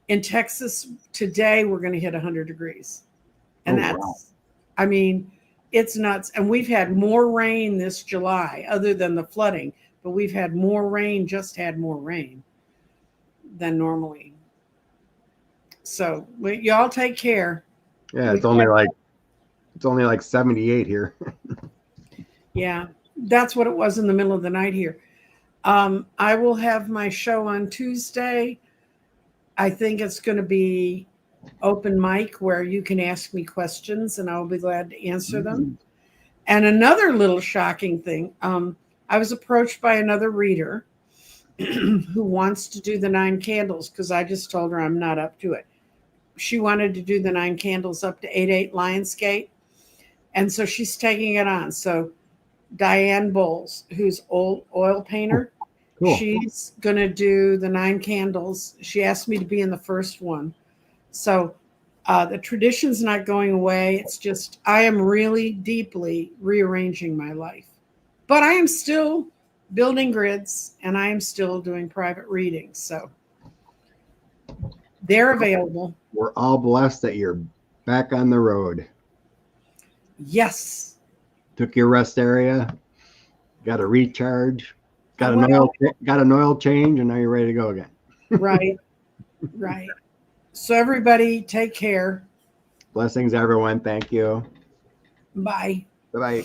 In Texas today, we're going to hit 100 degrees. And I mean, it's nuts. And we've had more rain this July, other than the flooding, but we've had more rain than normally. So y'all take care. Yeah, it's only like 78 here. Yeah, that's what it was in the middle of the night here. I will have my show on Tuesday. I think it's going to be open mic where you can ask me questions and I'll be glad to answer them. And another little shocking thing, I was approached by another reader who wants to do the 9 candles because I just told her I'm not up to it. She wanted to do the 9 candles up to 88 Lionsgate. And so she's taking it on. So Diane Bowles, who's oil painter, cool. She's going to do the 9 candles. She asked me to be in the first one. So the tradition's not going away. It's just I am really deeply rearranging my life. But I am still building grids and I am still doing private readings. So they're available. We're all blessed that you're back on the road. Yes. Took your rest area. got a recharge, got Well, an oil change, and now you're ready to go again. right, right. So everybody take care. Blessings, everyone. Thank you. Bye. Bye bye.